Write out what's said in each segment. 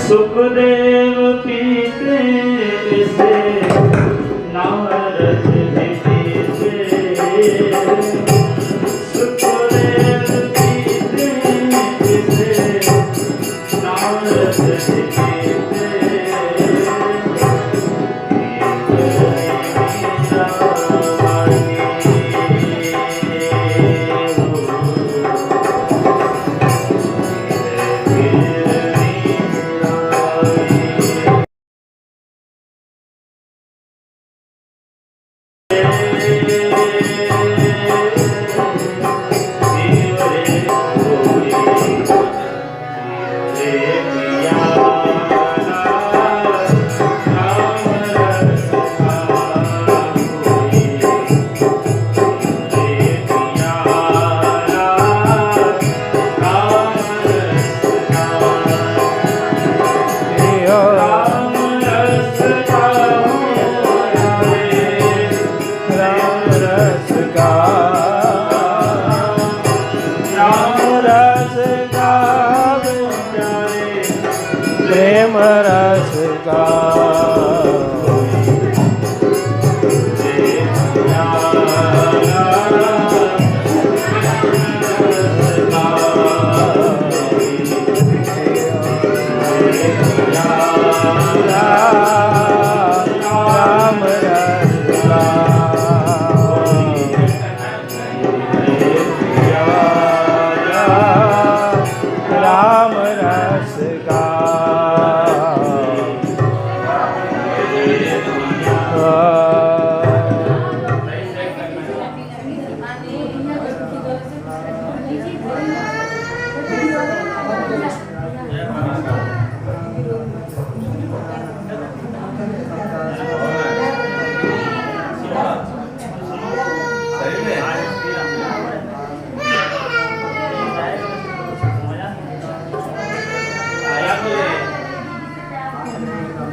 सुखदेव पीते से नारद पीते सुखदेव पीते से नारद पीते प्रेम रस का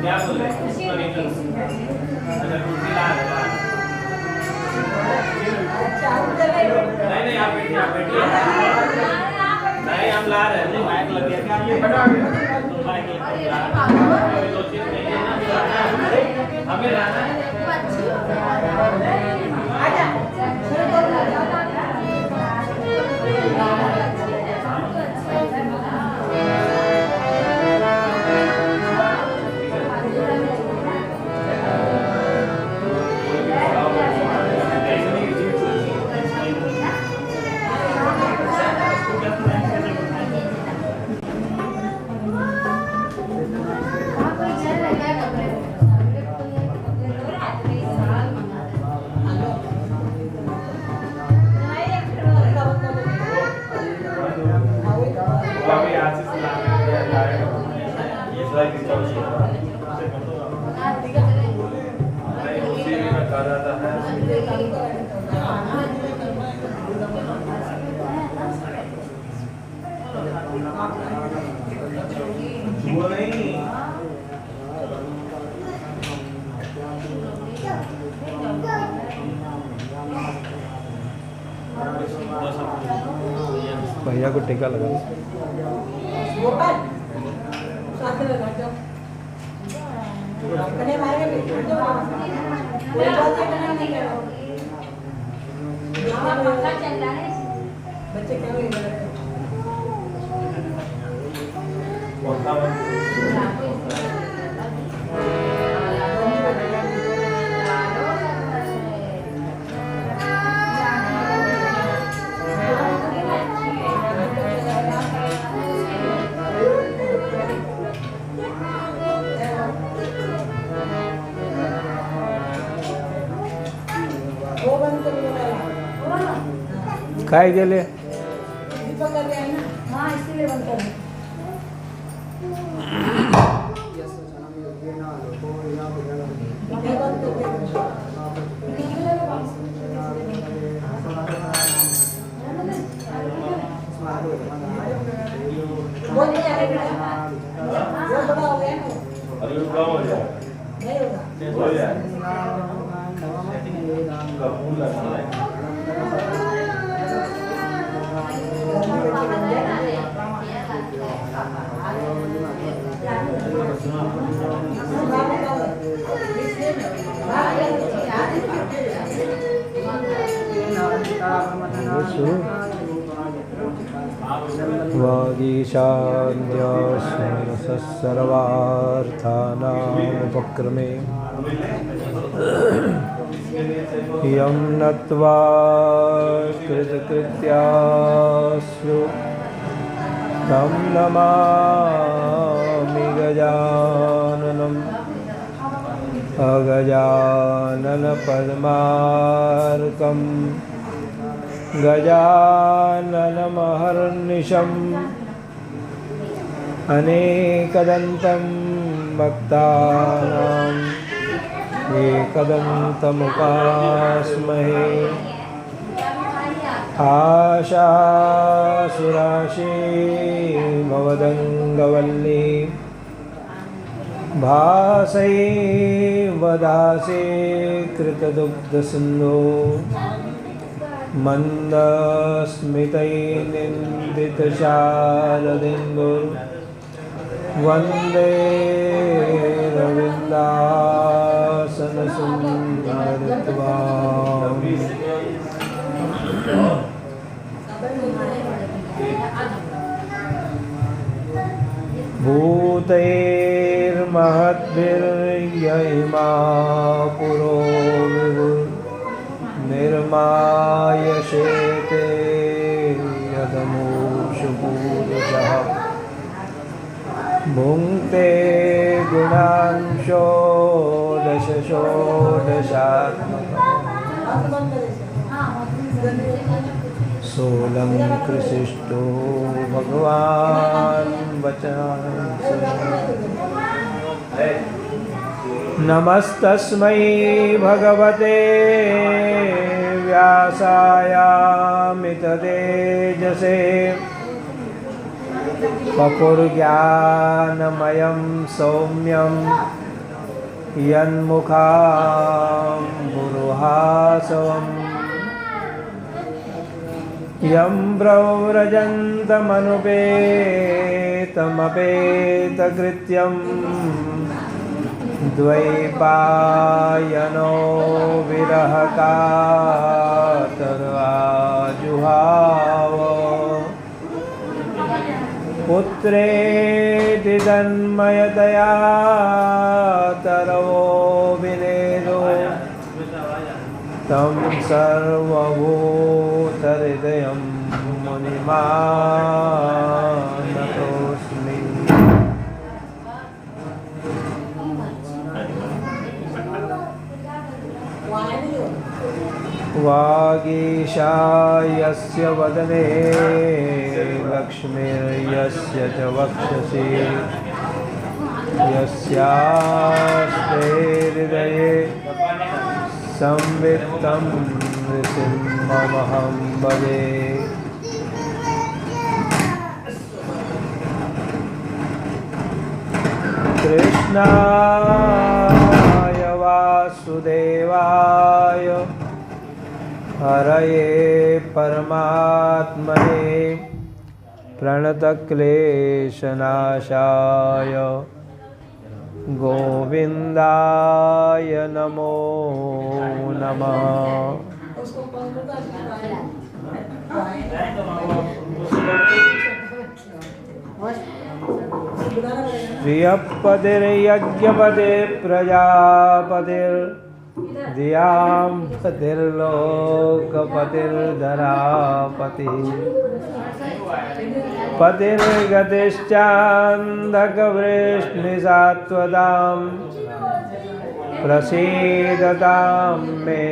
क्या बोले नहीं आप बैठिए नहीं हम ला रहे हैं माइक लग गया ये बना दो चीज नहीं है ना हमें लाना है वो नहीं भैया को टीका लगा बच्चे क्या काय गेले दीपक का है ना, हाँ इसीलिए बनता है। वो नहीं आएगा, वो बड़ा हो गया ना, अभी कम हो जाए नहीं होगा। हो जाए कपूर लगना है सर्वार्थानामुपक्रमे यं नत्वा कृतकृत्यास्तु तं नमामि गजाननम् अगजाननपद्मार्कम् गजाननमहर्निशम् अनेकदन्तं भक्तानाम् एकदन्तमुपास्महे आशासुराशि भवदङ्गवल्ली भासैवदासे कृतदुग्धसिन्धो मन्दस्मितैर्निन्दितशारदिन्दुर्वन्दे रविन्दासनसुन्दरत्वाम् भूतैर्महद्भिर्यहिमा पुरो निर्मायशेते यदमूषु पूरुषः भुङ्क्ते गुणांशो दशषोडशात्मकः सोऽलङ्कृशिष्टो भगवान् वचनांसि नमस्तस्मै भगवते व्यासायामिततेजसे वपुर्ज्ञानमयं सौम्यं यन्मुखाम्बुरुहासवम् यं व्रव्रजन्तमनुपेतमपेतकृत्यं द्वैपायनो विरहकातराजुहाव पुत्रेति तन्मयतया तरवो विनेदो तं सर्वभूतहृदयं मुनिमानतोऽस्मि वागीशायस्य वदने लक्ष्मीर्यस्य च वक्षसि यस्यास्ते हृदये संवित्तं नृसिंहमहं भजे कृष्णाय वासुदेवाय हरये परमात्मने प्रणतक्लेशनाशाय गोविन्दाय नमो नमः। श्रियपतिर्यज्ञपते प्रजापतिर्दियांपतिर्लोकपतिर्धरापतिः पतिर्गतिश्चान्धकवृष्णिसात्वतां प्रसीदतां मे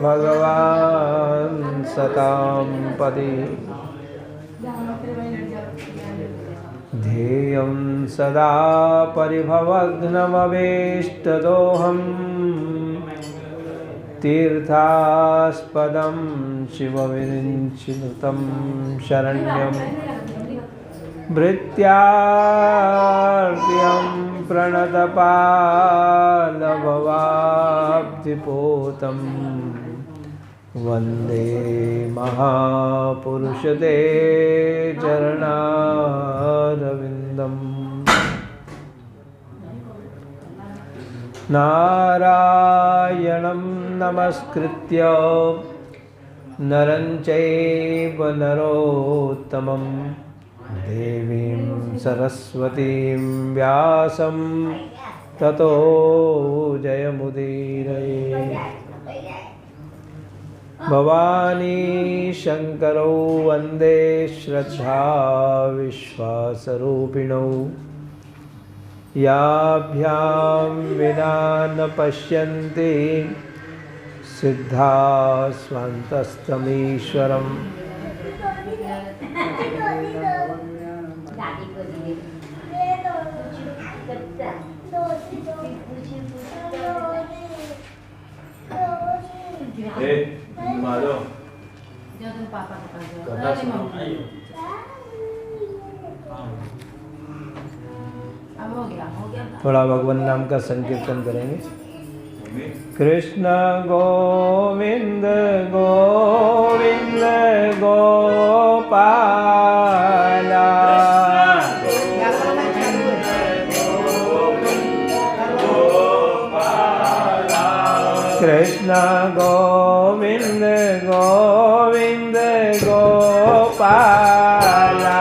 भगवान् सतां पदे ध्येयं सदा परिभवग्नमवेष्टदोहम् तीर्थास्पदं शिवविरिञ्चिनुतं शरण्यं भृत्यार्त्यं प्रणतपालभवाब्धिपोतं वन्दे महापुरुषते चरणारविन्दम् नारायणं नमस्कृत्य नरं चैव नरोत्तमं देवीं सरस्वतीं व्यासं ततो जयमुदीरये। भवानी शंकरौ वन्दे श्रद्धा विश्वासरूपिणौ याभ्यां विना न पश्यन्ति सिद्धा स्वान्तस्तमीश्वरम् मारो थोड़ा भगवान नाम का संकीर्तन करेंगे। कृष्ण गोविंद गोविंद गोपाला कृष्ण गोविंद गोविंद गोपाला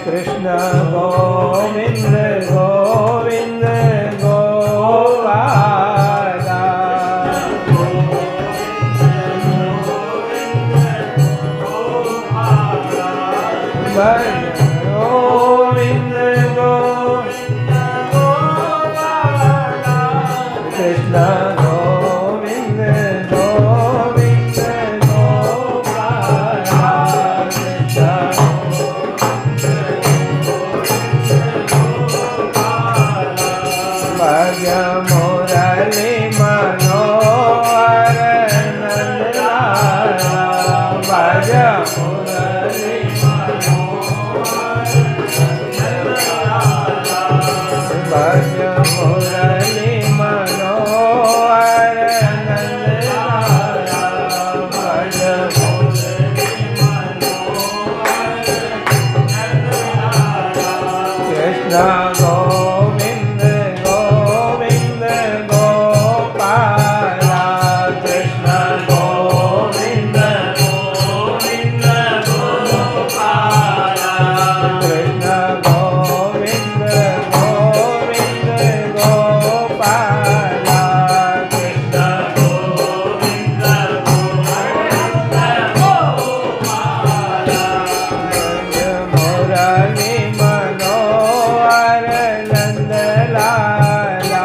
कृष्ण गोविंद गोविंद गोपाला गोविंद गोविंद गोपाला कृष्ण गोविंद गोविंद गोपाला भज मुरली मनोहर नंदलाला भज मुरली भज मुरली मनोहर नंदलाला भज कृष्ण गोविंद गोविंद गोपाला कृष्ण गोविंद गोविंद गोपाला कृष्ण गोविंद गोविंद गोपाला कृष्ण गोविंद गोविंद गोपाला मुरली मनोहर नंदलाला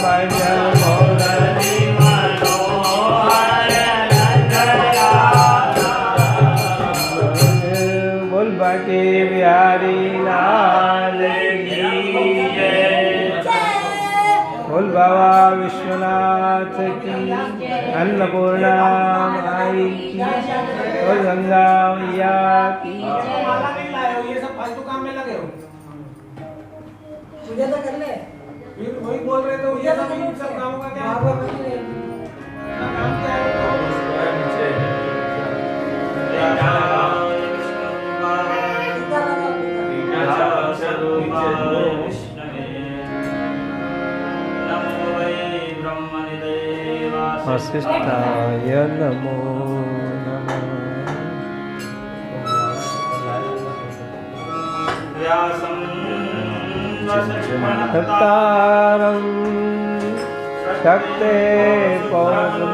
भज मुरली मनोहर नंदलाला बोल बाके बिहारी लाल की जय। बोल बाबा विश्वनाथ की अन्नपूर्णा माई की बोल गंगा मैया की माला नहीं लाए हो, ये सब फालतू काम में लगे हो। पूजा तो कर ले। फिर वही बोल रहे थे ये सब इन सब कामों का क्या बाबा बन ले। काम क्या है तो नीचे वसिष्ठाय नमो नमः। भक्तारं शक्ते पौर्णकल्मषम्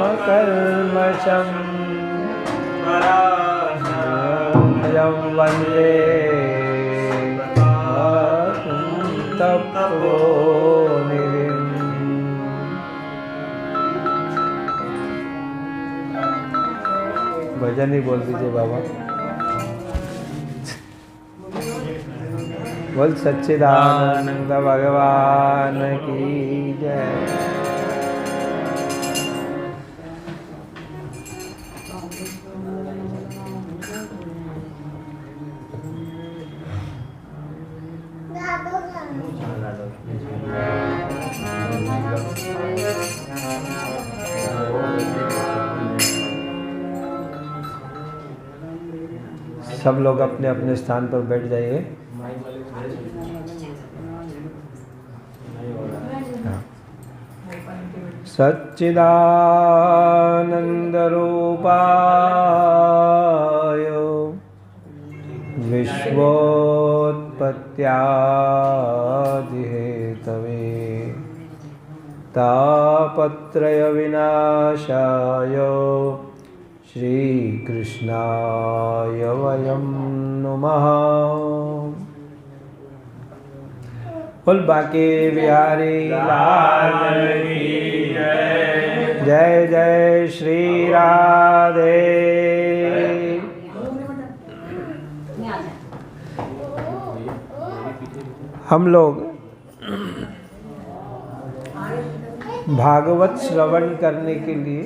अयं वन्दे तप्तो भजन ही बोल दीजिए बाबा। बोल सच्चिदानंद भगवान की जय। सब लोग अपने अपने स्थान पर बैठ जाइए। सच्चिदानंद रूपाय विश्वोत्पत्त्यादि हेतवे तापत्रय विनाशाय श्री कृष्णाय वयं नुमः। बोल बाके बिहारी लाल की जय। जय जय श्री राधे। हम लोग भागवत श्रवण करने के लिए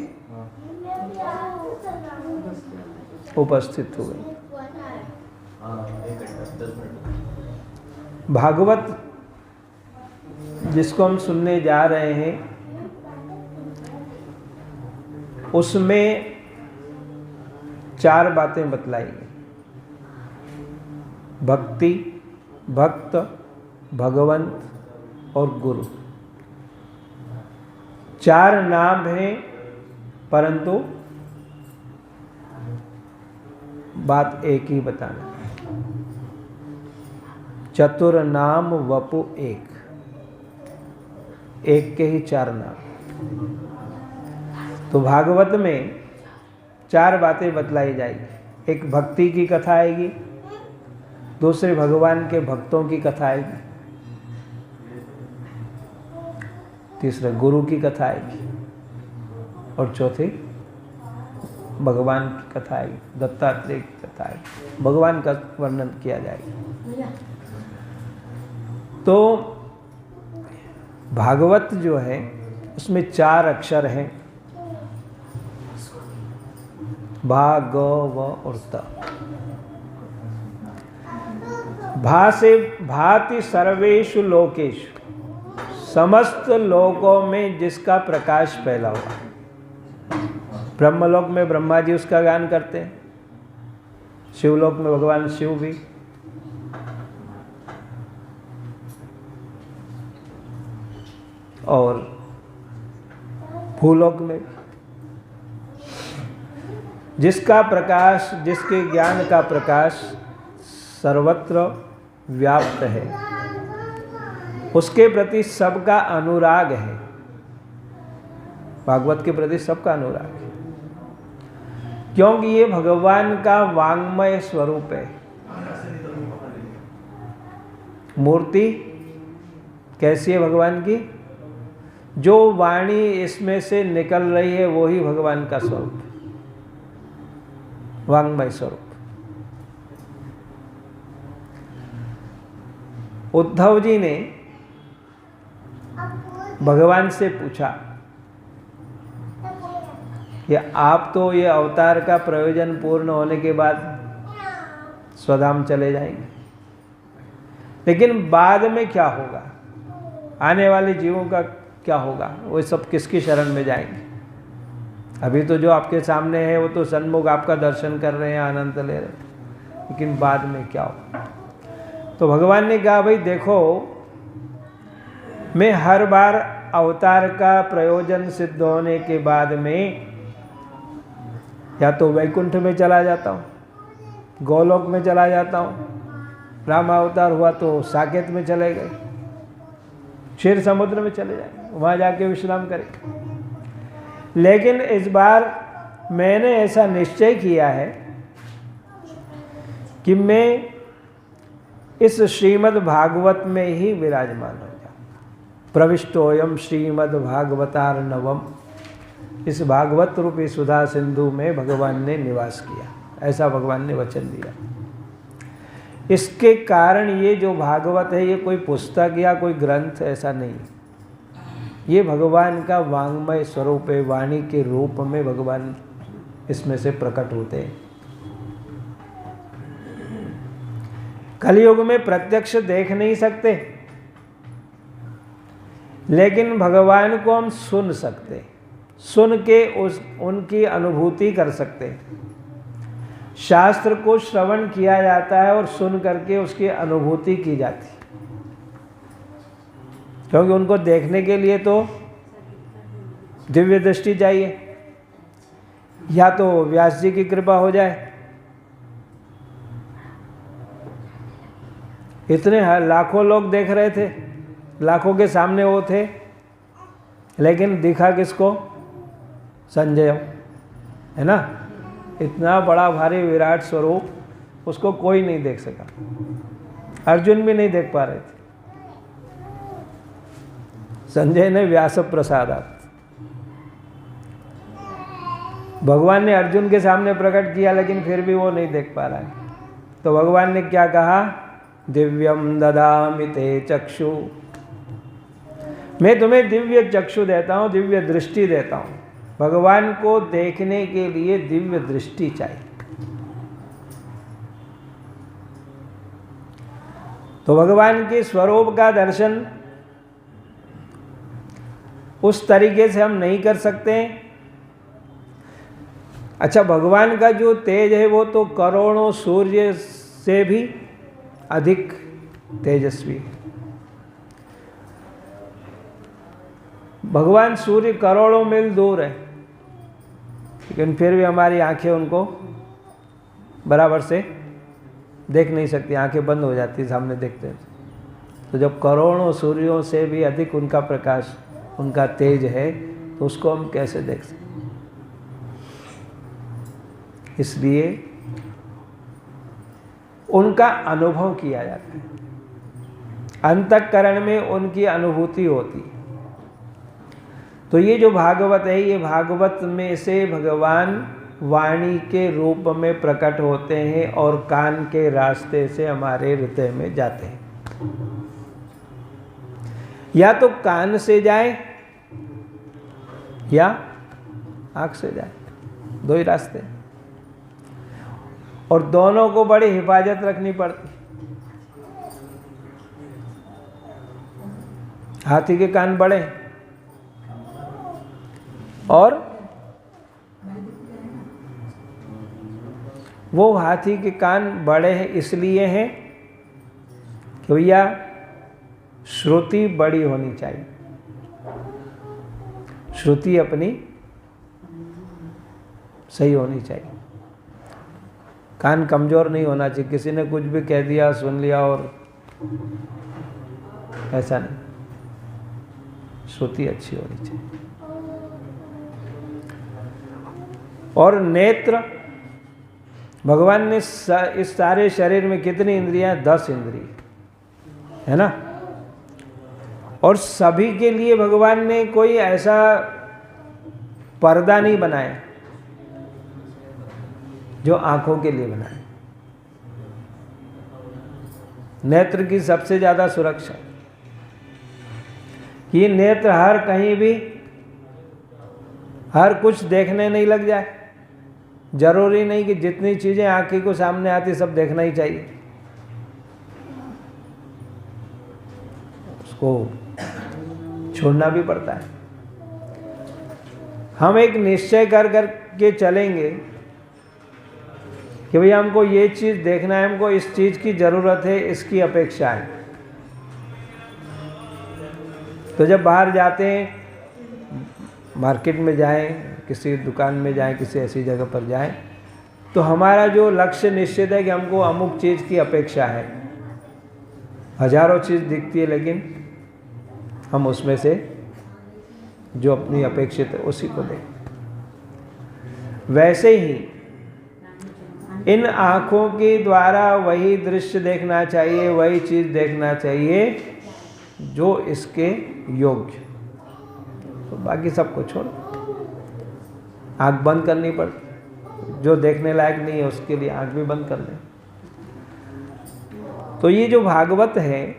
उपस्थित हुए। भागवत जिसको हम सुनने जा रहे हैं उसमें 4 बातें बतलाई गई। भक्ति, भक्त, भगवंत और गुरु। 4 नाम हैं परंतु बात एक ही बताना। चतुर नाम वपु एक, एक के ही 4 नाम। तो भागवत में 4 बातें बतलाई जाएगी। एक भक्ति की कथा आएगी, दूसरे भगवान के भक्तों की कथा आएगी, तीसरे गुरु की कथा आएगी और चौथी भगवान की कथा आएगी, दत्तात्रेय की कथा आएगी, भगवान का वर्णन किया जाएगा। तो भागवत जो है उसमें 4 अक्षर हैं, भा, ग, व और त। भा से भाति सर्वेषु लोकेषु, समस्त लोकों में जिसका प्रकाश फैला हुआ। ब्रह्मलोक में ब्रह्मा जी उसका गान करते हैं, शिवलोक में भगवान शिव भी, और भूलोक में जिसका प्रकाश, जिसके ज्ञान का प्रकाश सर्वत्र व्याप्त है, उसके प्रति सबका अनुराग है। भागवत के प्रति सबका अनुराग है, क्योंकि ये भगवान का वांग्मय स्वरूप है। मूर्ति कैसी है भगवान की? जो वाणी इसमें से निकल रही है वो ही भगवान का स्वरूप है, वांग्मय स्वरूप। उद्धव जी ने भगवान से पूछा कि आप तो ये अवतार का प्रयोजन पूर्ण होने के बाद स्वधाम चले जाएंगे, लेकिन बाद में क्या होगा? आने वाले जीवों का क्या होगा? वो सब किसकी शरण में जाएंगे? अभी तो जो आपके सामने है वो तो सन्मुख आपका दर्शन कर रहे हैं, आनंद ले रहे हैं, लेकिन बाद में क्या होगा? तो भगवान ने कहा, भाई देखो, मैं हर बार अवतार का प्रयोजन सिद्ध होने के बाद में या तो वैकुंठ में चला जाता हूँ, गोलोक में चला जाता हूँ, राम अवतार हुआ तो साकेत में चले गए, क्षीर समुद्र में चले जाएंगे, वहाँ जाके विश्राम करेंगे। लेकिन इस बार मैंने ऐसा निश्चय किया है कि मैं इस श्रीमद् भागवत में ही विराजमान हो जाऊँ। प्रविष्टोयम श्रीमद् भागवतार्णवम इस भागवत रूपी सुधा सिंधु में भगवान ने निवास किया, ऐसा भगवान ने वचन दिया। इसके कारण ये जो भागवत है ये कोई पुस्तक या कोई ग्रंथ ऐसा नहीं, ये भगवान का वांग्मय स्वरूप है, वाणी के रूप में भगवान इसमें से प्रकट होते हैं। कलयुग में प्रत्यक्ष देख नहीं सकते, लेकिन भगवान को हम सुन सकते, सुन के उनकी अनुभूति कर सकते। शास्त्र को श्रवण किया जाता है और सुन करके उसकी अनुभूति की जाती, क्योंकि उनको देखने के लिए तो दिव्य दृष्टि चाहिए, या तो व्यास जी की कृपा हो जाए। इतने लाखों लोग देख रहे थे, लाखों के सामने वो थे, लेकिन दिखा किसको? संजय, है ना। इतना बड़ा भारी विराट स्वरूप, उसको कोई नहीं देख सका, अर्जुन भी नहीं देख पा रहे थे। संजय ने व्यास प्रसादात, भगवान ने अर्जुन के सामने प्रकट किया, लेकिन फिर भी वो नहीं देख पा रहा है। तो भगवान ने क्या कहा? दिव्यम ददामि ते चक्षु, मैं तुम्हें दिव्य चक्षु देता हूँ, दिव्य दृष्टि देता हूँ। भगवान को देखने के लिए दिव्य दृष्टि चाहिए। तो भगवान के स्वरूप का दर्शन उस तरीके से हम नहीं कर सकते। अच्छा, भगवान का जो तेज है वो तो करोड़ों सूर्य से भी अधिक तेजस्वी है। भगवान सूर्य करोड़ों मील दूर है, लेकिन फिर भी हमारी आंखें उनको बराबर से देख नहीं सकती, आंखें बंद हो जाती सामने देखते हैं। तो जब करोड़ों सूर्यों से भी अधिक उनका प्रकाश, उनका तेज है, तो उसको हम कैसे देख सकते? इसलिए उनका अनुभव किया जाता है, अंतःकरण में उनकी अनुभूति होती है। तो ये जो भागवत है, ये भागवत में से भगवान वाणी के रूप में प्रकट होते हैं और कान के रास्ते से हमारे हृदय में जाते हैं। या तो कान से जाए या आँख से जाए, दो ही रास्ते हैं, और दोनों को बड़ी हिफाजत रखनी पड़ती। हाथी के कान बड़े और वो हाथी के कान बड़े हैं इसलिए हैं कि भैया श्रुति बड़ी होनी चाहिए, श्रुति अपनी सही होनी चाहिए, कान कमजोर नहीं होना चाहिए। किसी ने कुछ भी कह दिया, सुन लिया और ऐसा नहीं, श्रुति अच्छी होनी चाहिए। और नेत्र, भगवान ने इस सारे शरीर में कितनी इंद्रियां? 10 इंद्रिय, है ना। और सभी के लिए भगवान ने कोई ऐसा पर्दा नहीं बनाया जो आंखों के लिए बनाए। नेत्र की सबसे ज्यादा सुरक्षा, ये नेत्र हर कहीं भी हर कुछ देखने नहीं लग जाए। जरूरी नहीं कि जितनी चीजें आंखी को सामने आती सब देखना ही चाहिए, उसको छोड़ना भी पड़ता है। हम एक निश्चय कर के चलेंगे कि भैया हमको ये चीज़ देखना है, हमको इस चीज़ की ज़रूरत है, इसकी अपेक्षा है। तो जब बाहर जाते हैं, मार्केट में जाएं, किसी दुकान में जाएं, किसी ऐसी जगह पर जाएं, तो हमारा जो लक्ष्य निश्चित है कि हमको अमुक चीज़ की अपेक्षा है। हजारों चीज़ दिखती है, लेकिन हम उसमें से जो अपनी अपेक्षित है उसी को देखें। वैसे ही इन आँखों के द्वारा वही दृश्य देखना चाहिए, वही चीज़ देखना चाहिए जो इसके योग्य, तो बाकी सबको छोड़ो। आंख बंद करनी पड़ती, जो देखने लायक नहीं है उसके लिए आंख भी बंद कर लें। तो ये जो भागवत है,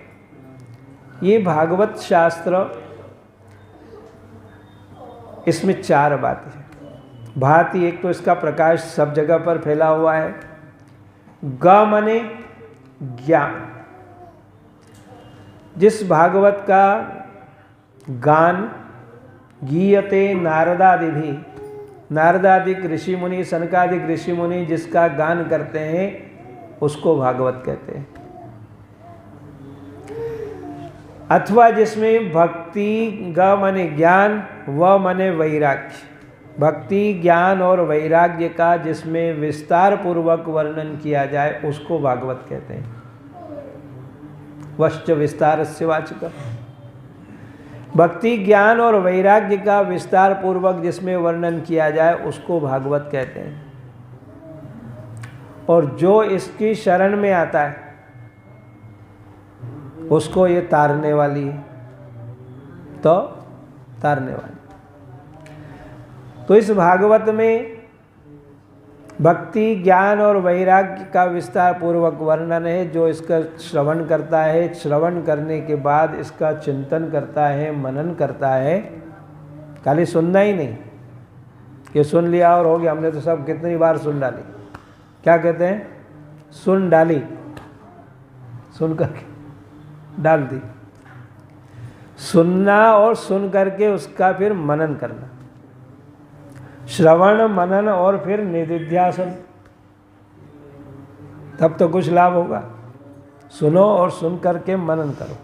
ये भागवत शास्त्र, इसमें 4 बातें हैं। भांति एक तो इसका प्रकाश सब जगह पर फैला हुआ है। ग माने ज्ञान। जिस भागवत का गान गीयते नारदादि, नारदादिक ऋषि मुनि, सनकादिक ऋषि मुनि जिसका गान करते हैं उसको भागवत कहते हैं। अथवा जिसमें भक्ति, ग माने ज्ञान, व माने वैराग्य, भक्ति ज्ञान और वैराग्य का जिसमें विस्तार पूर्वक वर्णन किया जाए उसको भागवत कहते हैं। वश्च विस्तारस्य वाचक। भक्ति ज्ञान और वैराग्य का विस्तार पूर्वक जिसमें वर्णन किया जाए उसको भागवत कहते हैं। और जो इसकी शरण में आता है उसको ये तारने वाली है, तो तारने वाली। तो इस भागवत में भक्ति ज्ञान और वैराग्य का विस्तार पूर्वक वर्णन है। जो इसका श्रवण करता है, श्रवण करने के बाद इसका चिंतन करता है, मनन करता है, खाली सुनना ही नहीं कि सुन लिया और हो गया। हमने तो सब कितनी बार सुन डाली, क्या कहते हैं, सुन डाली, सुन करके डाल दी। सुनना और सुन करके उसका फिर मनन करना, श्रवण मनन और फिर निधिध्यासन, तब तो कुछ लाभ होगा। सुनो और सुन करके मनन करो।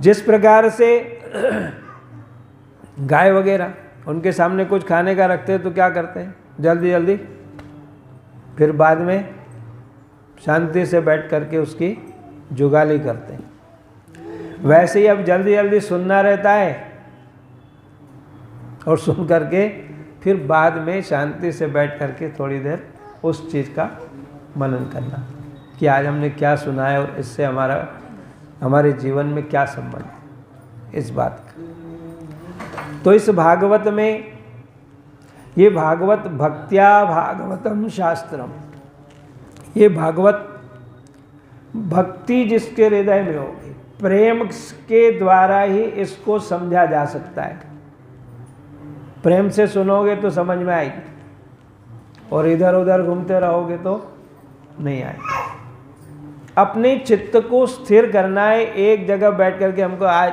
जिस प्रकार से गाय वगैरह उनके सामने कुछ खाने का रखते हैं तो क्या करते हैं, जल्दी जल्दी, फिर बाद में शांति से बैठ करके उसकी जुगाली करते हैं। वैसे ही अब जल्दी जल्दी सुनना रहता है और सुन करके फिर बाद में शांति से बैठ करके थोड़ी देर उस चीज़ का मनन करना कि आज हमने क्या सुना है और इससे हमारे जीवन में क्या संबंध है इस बात का। तो इस भागवत में, ये भागवत भक्त्या भागवतम शास्त्रम, ये भागवत भक्ति जिसके हृदय में होगी, प्रेम के द्वारा ही इसको समझा जा सकता है। प्रेम से सुनोगे तो समझ में आएगी और इधर उधर घूमते रहोगे तो नहीं आएगी। अपने चित्त को स्थिर करना है एक जगह बैठ करके। हमको आज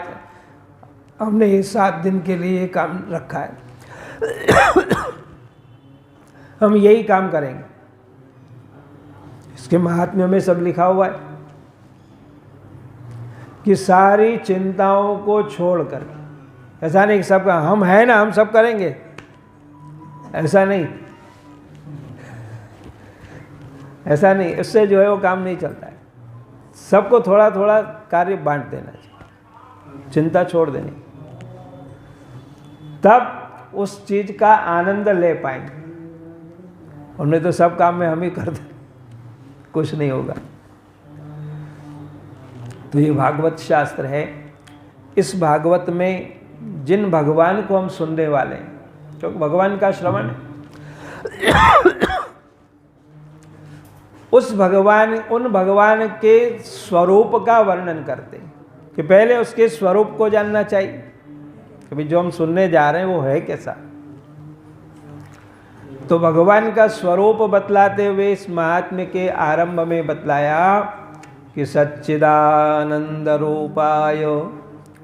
हमने ये 7 दिन के लिए ये काम रखा है, हम यही काम करेंगे। इसके महात्म्य में सब लिखा हुआ है कि सारी चिंताओं को छोड़कर, ऐसा नहीं कि सबका हम है ना हम सब करेंगे, ऐसा नहीं, ऐसा नहीं, इससे जो है वो काम नहीं चलता है। सबको थोड़ा थोड़ा कार्य बांट देना चाहिए, चिंता छोड़ देनी, तब उस चीज का आनंद ले पाएंगे। और नहीं तो सब काम में हम ही कर दें, कुछ नहीं होगा। तो ये भागवत शास्त्र है। इस भागवत में जिन भगवान को हम सुनने वाले हैं, क्योंकि भगवान का श्रवण है, उन भगवान के स्वरूप का वर्णन करते हैं कि पहले उसके स्वरूप को जानना चाहिए कि भाई जो हम सुनने जा रहे हैं वो है कैसा। तो भगवान का स्वरूप बतलाते हुए इस महात्म्य के आरंभ में बतलाया कि सच्चिदानंद रूपाय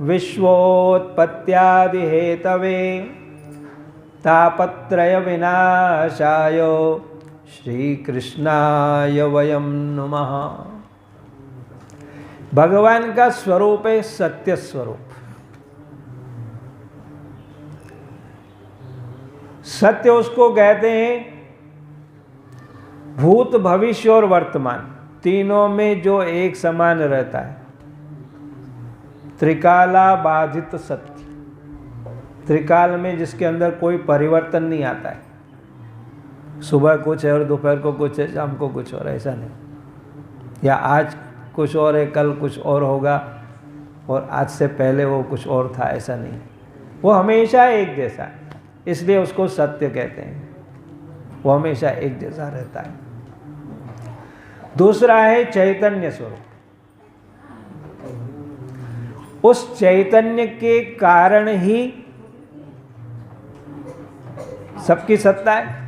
विश्वोत्पत्त्यादि हेतवे तापत्रय विनाशाय श्री कृष्णाय वयम नमः। भगवान का स्वरूप है सत्य स्वरूप। सत्य उसको कहते हैं भूत भविष्य और वर्तमान तीनों में जो एक समान रहता है। त्रिकाला बाधित सत्य, त्रिकाल में जिसके अंदर कोई परिवर्तन नहीं आता है। सुबह कुछ है और दोपहर को कुछ है, शाम को कुछ और, ऐसा नहीं। या आज कुछ और है, कल कुछ और होगा और आज से पहले वो कुछ और था, ऐसा नहीं। वो हमेशा एक जैसा है। इसलिए उसको सत्य कहते हैं, वो हमेशा एक जैसा रहता है। दूसरा है चैतन्य स्वरूप। उस चैतन्य के कारण ही सबकी सत्ता है।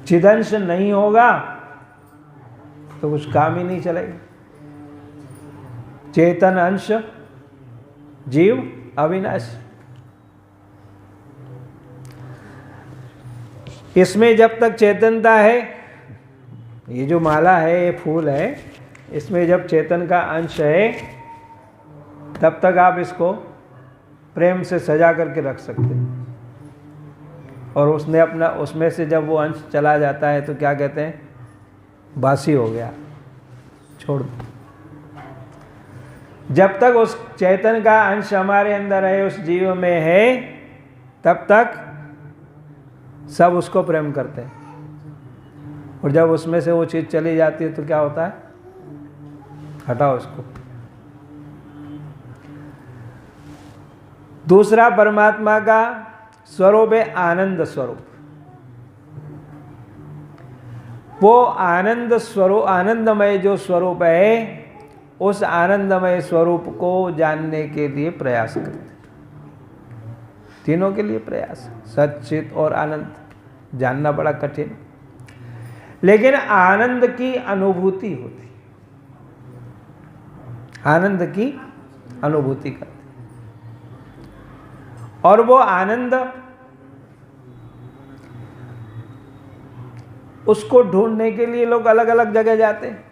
चिदंश नहीं होगा तो कुछ काम ही नहीं चलेगा। चेतन अंश जीव अविनाशी। इसमें जब तक चेतनता है, ये जो माला है, ये फूल है, इसमें जब चेतन का अंश है तब तक आप इसको प्रेम से सजा करके रख सकते हैं। और उसने अपना, उसमें से जब वो अंश चला जाता है तो क्या कहते हैं, बासी हो गया, छोड़ दो। जब तक उस चैतन का अंश हमारे अंदर है, उस जीव में है, तब तक सब उसको प्रेम करते हैं। और जब उसमें से वो चीज़ चली जाती है तो क्या होता है, हटाओ उसको। दूसरा परमात्मा का स्वरूप है आनंद स्वरूप। वो आनंद स्वरूप, आनंदमय जो स्वरूप है, उस आनंदमय स्वरूप को जानने के लिए प्रयास करते हैं। तीनों के लिए प्रयास, सत, चित और आनंद जानना बड़ा कठिन, लेकिन आनंद की अनुभूति होती, आनंद की अनुभूति करते। और वो आनंद, उसको ढूंढने के लिए लोग अलग अलग जगह जाते हैं।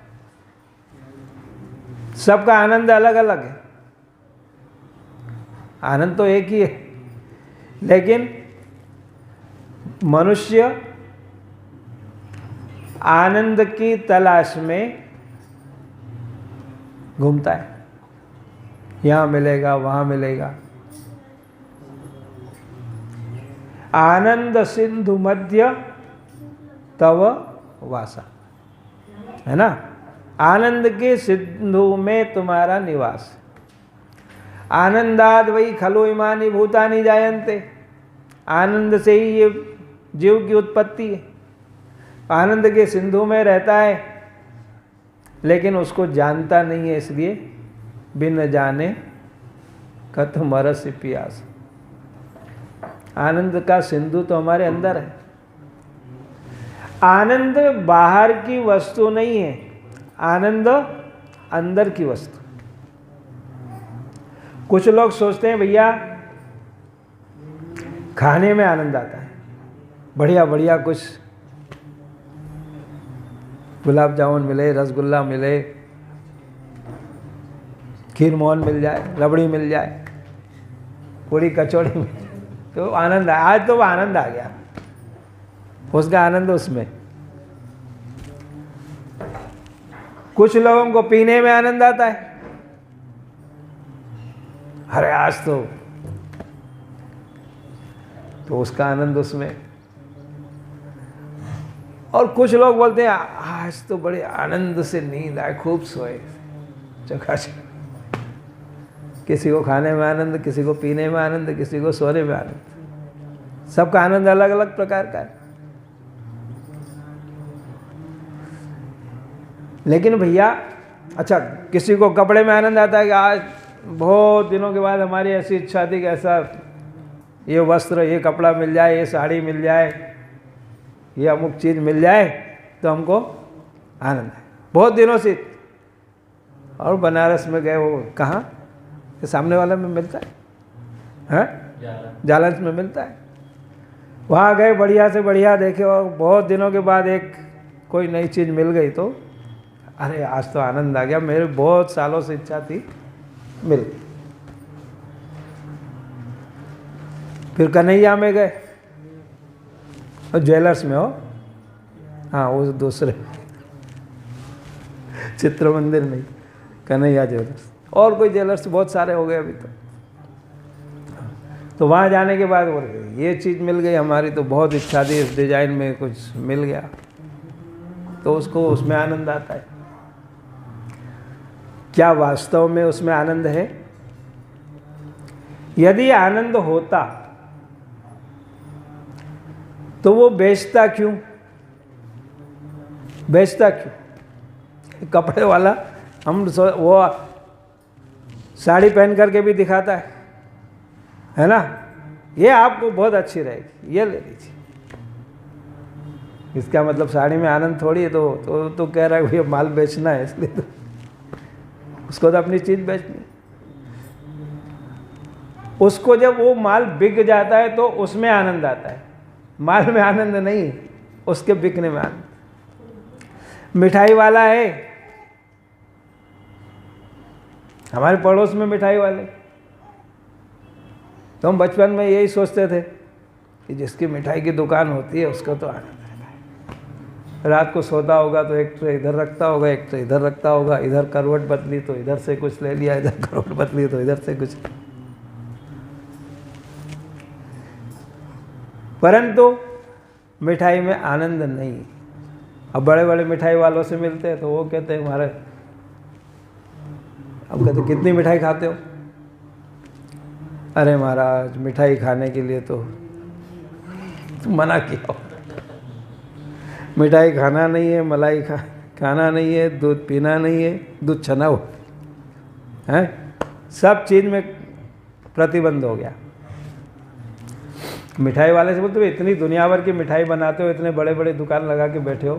सबका आनंद अलग अलग है, आनंद तो एक ही है, लेकिन मनुष्य आनंद की तलाश में घूमता है। यहां मिलेगा, वहां मिलेगा। आनंद सिंधु मध्य तव वासा, है ना। आनंद के सिंधु में तुम्हारा निवास। आनंदाद वही खलो इमानी भूतानि जायन्ते। आनंद से ही ये जीव की उत्पत्ति है। आनंद के सिंधु में रहता है, लेकिन उसको जानता नहीं है, इसलिए बिन जाने कथम रस पियास। आनंद का सिंधु तो हमारे अंदर है। आनंद बाहर की वस्तु नहीं है, आनंद अंदर की वस्तु। कुछ लोग सोचते हैं भैया खाने में आनंद आता है, बढ़िया बढ़िया कुछ गुलाब जामुन मिले, रसगुल्ला मिले, खीर मोहन मिल जाए, रबड़ी मिल जाए, पूरी कचौड़ी मिल जाए, तो आनंद। आज तो आनंद आ गया, उसका आनंद उसमें। कुछ लोगों को पीने में आनंद आता है, अरे आज तो उसका आनंद उसमें। और कुछ लोग बोलते हैं आज तो बड़े आनंद से नींद आए, खूब सोए चकाचक। किसी को खाने में आनंद, किसी को पीने में आनंद, किसी को सोने में आनंद। सबका आनंद अलग अलग प्रकार का है। लेकिन भैया, अच्छा, किसी को कपड़े में आनंद आता है कि आज बहुत दिनों के बाद हमारी ऐसी इच्छा थी कि ऐसा ये वस्त्र, ये कपड़ा मिल जाए, ये साड़ी मिल जाए, ये अमुक चीज़ मिल जाए तो हमको आनंद है, बहुत दिनों से। और बनारस में गए, वो कहाँ, ये सामने वाला में मिलता है, जालंस में मिलता है। वहाँ गए, बढ़िया से बढ़िया देखे, और बहुत दिनों के बाद एक कोई नई चीज़ मिल गई तो अरे आज तो आनंद आ गया, मेरे बहुत सालों से इच्छा थी, मिल गई। फिर कन्हैया में गए, और ज्वेलर्स में हो, हाँ वो दूसरे चित्र मंदिर नहीं, कन्हैया ज्वेलर्स। और कोई ज्वेलर्स बहुत सारे हो गए अभी तो वहाँ जाने के बाद बोल गए ये चीज़ मिल गई, हमारी तो बहुत इच्छा थी, इस डिजाइन में कुछ मिल गया, तो उसको उसमें आनंद आता है। क्या वास्तव में उसमें आनंद है? यदि आनंद होता तो वो बेचता क्यों? बेचता क्यों? कपड़े वाला वो साड़ी पहन करके भी दिखाता है ना, ये आपको बहुत अच्छी रहेगी, ये ले लीजिए। इसका मतलब साड़ी में आनंद थोड़ी है, तो कह रहा है भैया माल बेचना है, इसलिए तो उसको तो अपनी चीज बेचनी। उसको जब वो माल बिक जाता है तो उसमें आनंद आता है, माल में आनंद नहीं, उसके बिकने में आनंद। मिठाई वाला है, हमारे पड़ोस में मिठाई वाले, तो हम बचपन में यही सोचते थे कि जिसकी मिठाई की दुकान होती है उसका तो आनंद रहता है। रात को सोता होगा तो एक ट्रे इधर रखता होगा, एक ट्रे इधर रखता होगा, इधर करवट बदली तो इधर से कुछ ले लिया, इधर करवट बदली तो इधर से कुछ। परंतु मिठाई में आनंद नहीं। अब बड़े बड़े मिठाई वालों से मिलते हैं तो वो कहते हैं हमारे, अब कहते कितनी मिठाई खाते हो? अरे महाराज मिठाई खाने के लिए तो मना किया, मिठाई खाना नहीं है, मलाई खाना नहीं है, दूध पीना नहीं है, दूध छना हो है, सब चीज़ में प्रतिबंध हो गया। मिठाई वाले से बोलते हो इतनी दुनिया भर की मिठाई बनाते हो, इतने बड़े बड़े दुकान लगा के बैठे हो,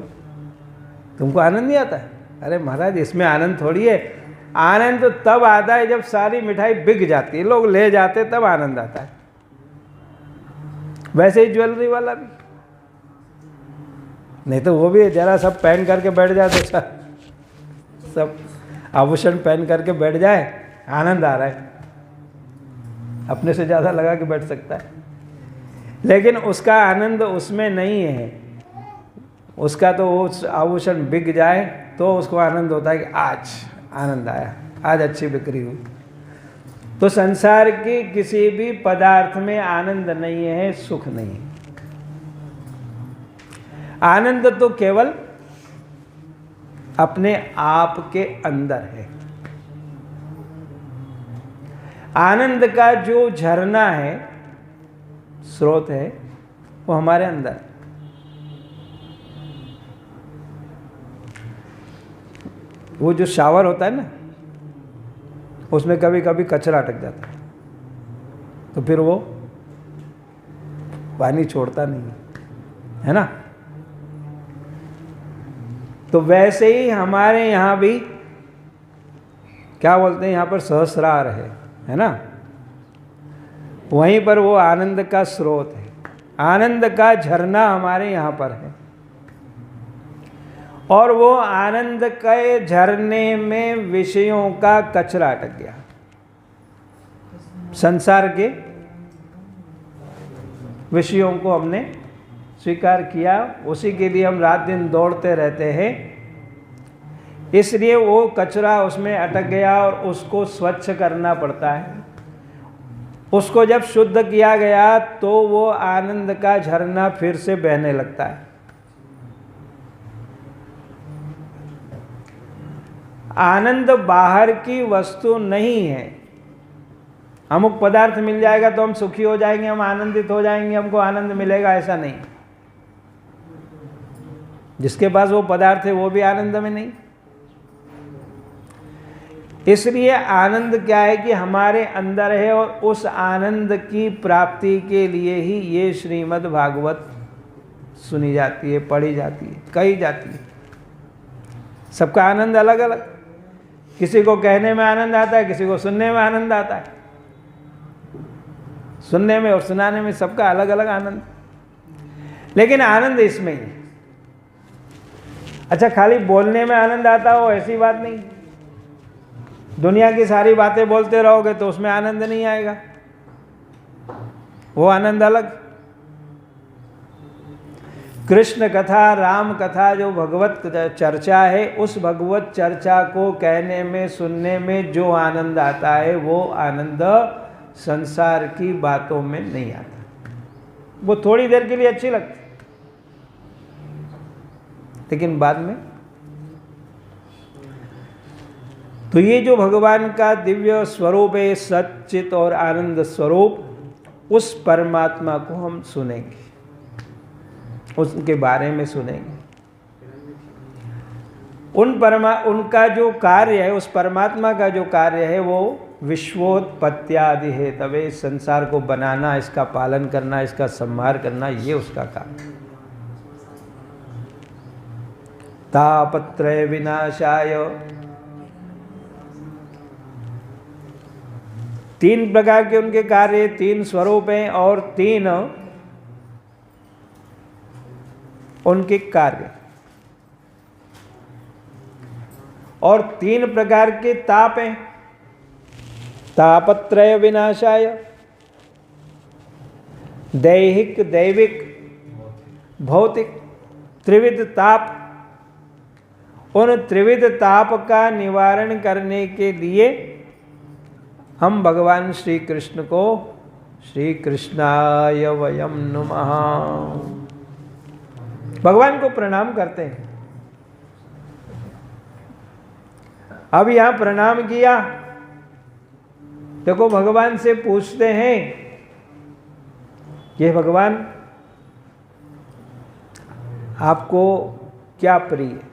तुमको आनंद नहीं आता है? अरे महाराज इसमें आनंद थोड़ी है, आनंद तो तब आता है जब सारी मिठाई बिक जाती है, लोग ले जाते, तब आनंद आता है। वैसे ही ज्वेलरी वाला भी, नहीं तो वो भी जरा सब पहन करके बैठ जाए तो सब आभूषण पहन करके बैठ जाए, आनंद आ रहा है, अपने से ज़्यादा लगा के बैठ सकता है, लेकिन उसका आनंद उसमें नहीं है। उसका तो वो आभूषण बिक जाए तो उसको आनंद होता है कि आज आनंद आया, आज अच्छी बिक्री हुई। तो संसार के किसी भी पदार्थ में आनंद नहीं है, सुख नहीं। आनंद तो केवल अपने आप के अंदर है। आनंद का जो झरना है, स्रोत है, वो हमारे अंदर है। वो जो शावर होता है ना, उसमें कभी कभी कचरा अटक जाता है, तो फिर वो पानी छोड़ता नहीं है ना। तो वैसे ही हमारे यहाँ भी क्या बोलते हैं, यहाँ पर सहस्रार है ना, वहीं पर वो आनंद का स्रोत है, आनंद का झरना हमारे यहाँ पर है। और वो आनंद के झरने में विषयों का कचरा अटक गया, संसार के विषयों को हमने स्वीकार किया, उसी के लिए हम रात दिन दौड़ते रहते हैं, इसलिए वो कचरा उसमें अटक गया और उसको स्वच्छ करना पड़ता है। उसको जब शुद्ध किया गया तो वो आनंद का झरना फिर से बहने लगता है। आनंद बाहर की वस्तु नहीं है। अमुक पदार्थ मिल जाएगा तो हम सुखी हो जाएंगे, हम आनंदित हो जाएंगे, हमको आनंद मिलेगा, ऐसा नहीं। जिसके पास वो पदार्थ है वो भी आनंद में नहीं। इसलिए आनंद क्या है कि हमारे अंदर है, और उस आनंद की प्राप्ति के लिए ही ये श्रीमद् भागवत सुनी जाती है, पढ़ी जाती है, कही जाती है। सबका आनंद अलग अलग, किसी को कहने में आनंद आता है, किसी को सुनने में आनंद आता है। सुनने में और सुनाने में सबका अलग अलग आनंद, लेकिन आनंद इसमें ही। अच्छा, खाली बोलने में आनंद आता हो ऐसी बात नहीं। दुनिया की सारी बातें बोलते रहोगे तो उसमें आनंद नहीं आएगा, वो आनंद अलग। कृष्ण कथा, राम कथा, जो भगवत चर्चा है, उस भगवत चर्चा को कहने में, सुनने में जो आनंद आता है, वो आनंद संसार की बातों में नहीं आता। वो थोड़ी देर के लिए अच्छी लगती, लेकिन बाद में। तो ये जो भगवान का दिव्य स्वरूप है, सच्चित और आनंद स्वरूप, उस परमात्मा को हम सुनेंगे। उसके बारे में सुनेंगे। उनका जो कार्य है, उस परमात्मा का जो कार्य है वो विश्वोत्पत्त्यादि है, तवे इस संसार को बनाना, इसका पालन करना, इसका संहार करना, ये उसका काम। तापत्रय विनाशाय, 3 प्रकार के उनके कार्य, 3 स्वरूप हैं और 3 उनके कार्य, और 3 प्रकार के ताप हैं। तापत्रय विनाशाय, दैहिक, दैविक, भौतिक, त्रिविध ताप। उन त्रिविध ताप का निवारण करने के लिए हम भगवान श्री कृष्ण को श्री कृष्णाय वयम नमः, भगवान को प्रणाम करते हैं। अब यहां प्रणाम किया, देखो भगवान से पूछते हैं कि भगवान आपको क्या प्रिय है।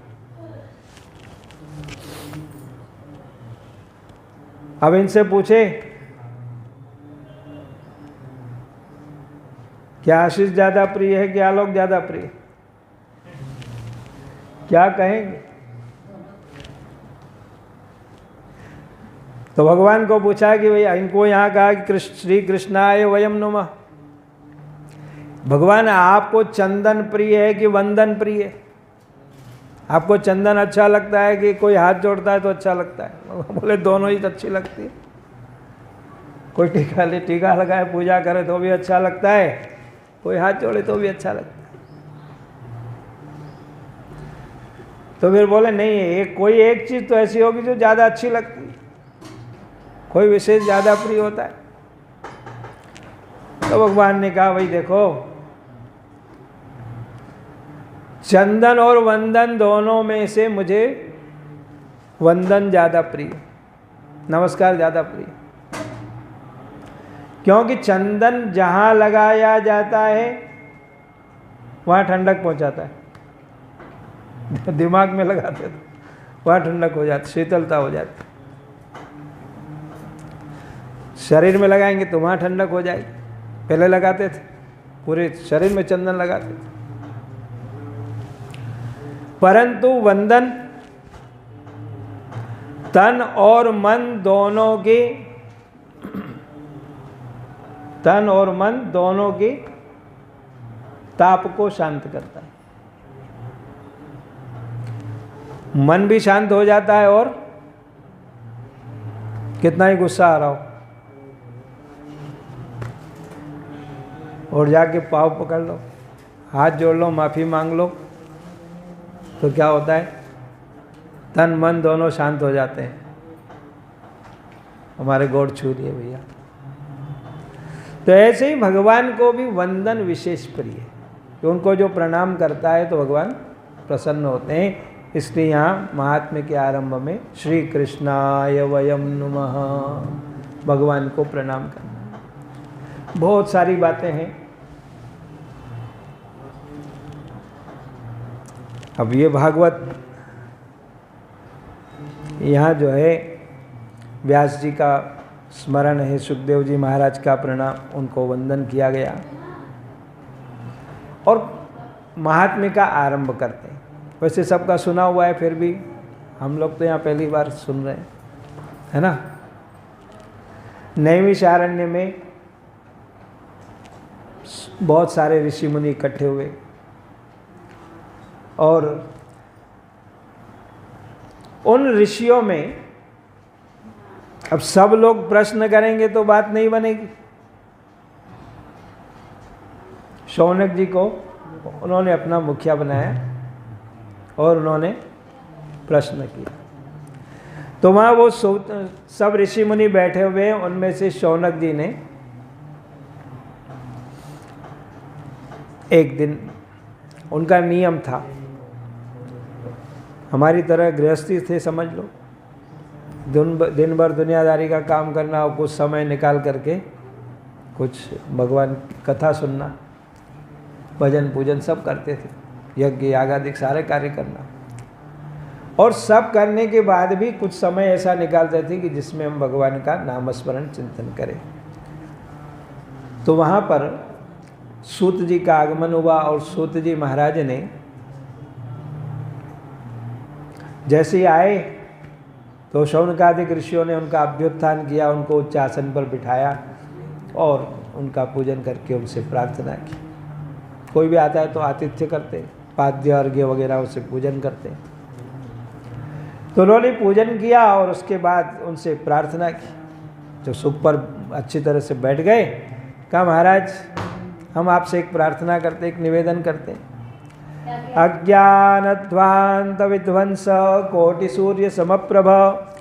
अब इनसे पूछे क्या आशीष ज्यादा प्रिय है, क्या आलोक ज्यादा प्रिय, क्या कहेंगे? तो भगवान को पूछा कि भैया, इनको यहाँ कहा कि श्री कृष्णाय वयम नमः। भगवान आपको चंदन प्रिय है कि वंदन प्रिय है? आपको चंदन अच्छा लगता है कि कोई हाथ जोड़ता है तो अच्छा लगता है? बोले दोनों ही अच्छी लगती है। कोई टीका लगाए, पूजा करे तो भी अच्छा लगता है, कोई हाथ जोड़े तो भी अच्छा लगता है। तो फिर बोले नहीं है, कोई एक चीज़ तो ऐसी होगी जो ज़्यादा अच्छी लगती है, कोई विशेष ज़्यादा प्रिय होता है। तो भगवान ने कहा भाई देखो, चंदन और वंदन दोनों में से मुझे वंदन ज़्यादा प्रिय, नमस्कार ज़्यादा प्रिय। क्योंकि चंदन जहाँ लगाया जाता है वहाँ ठंडक पहुँचाता है। दिमाग में लगाते तो वहाँ ठंडक हो जाती, शीतलता हो जाती। शरीर में लगाएंगे तो वहाँ ठंडक हो जाएगी। पहले लगाते थे, पूरे शरीर में चंदन लगाते थे। परंतु वंदन तन और मन दोनों की ताप को शांत करता है। मन भी शांत हो जाता है, और कितना ही गुस्सा आ रहा हो और जाके पाँव पकड़ लो, हाथ जोड़ लो, माफ़ी मांग लो, तो क्या होता है? तन मन दोनों शांत हो जाते हैं। हमारे गोड़ छू लिए भैया। तो ऐसे ही भगवान को भी वंदन विशेष प्रिय है, कि उनको जो प्रणाम करता है तो भगवान प्रसन्न होते हैं। इसलिए यहाँ महात्म्य के आरंभ में श्री कृष्णाय वयम नमः, भगवान को प्रणाम करना। बहुत सारी बातें हैं। अब ये भागवत यहाँ जो है व्यास जी का स्मरण है, सुखदेव जी महाराज का प्रणाम, उनको वंदन किया गया और महात्म्य का आरंभ करते हैं। वैसे सबका सुना हुआ है, फिर भी हम लोग तो यहाँ पहली बार सुन रहे हैं, है ना। नैमिषारण्य में बहुत सारे ऋषि मुनि इकट्ठे हुए और उन ऋषियों में अब सब लोग प्रश्न करेंगे तो बात नहीं बनेगी। शौनक जी को उन्होंने अपना मुखिया बनाया और उन्होंने प्रश्न किया। तो वहाँ वो सब ऋषि मुनि बैठे हुए हैं, उनमें से शौनक जी ने एक दिन, उनका नियम था, हमारी तरह गृहस्थी थे समझ लो, दिन भर दुनियादारी का काम करना और कुछ समय निकाल करके कुछ भगवान की कथा सुनना। भजन पूजन सब करते थे, यज्ञ यागादि सारे कार्य करना। और सब करने के बाद भी कुछ समय ऐसा निकालते थे कि जिसमें हम भगवान का नामस्मरण चिंतन करें। तो वहाँ पर सूत जी का आगमन हुआ और सूत जी महाराज ने जैसे ही आए तो शौनकादिक ऋषियों ने उनका अभ्युत्थान किया, उनको उच्च आसन पर बिठाया और उनका पूजन करके उनसे प्रार्थना की। कोई भी आता है तो आतिथ्य करते, पाद्य अर्घ्य वगैरह उससे पूजन करते। तो उन्होंने पूजन किया और उसके बाद उनसे प्रार्थना की। जो सुख पर अच्छी तरह से बैठ गए, कहा महाराज हम आपसे एक प्रार्थना करते, एक निवेदन करते। अज्ञानध्वांत विध्वंस कोटि सूर्य समप्रभ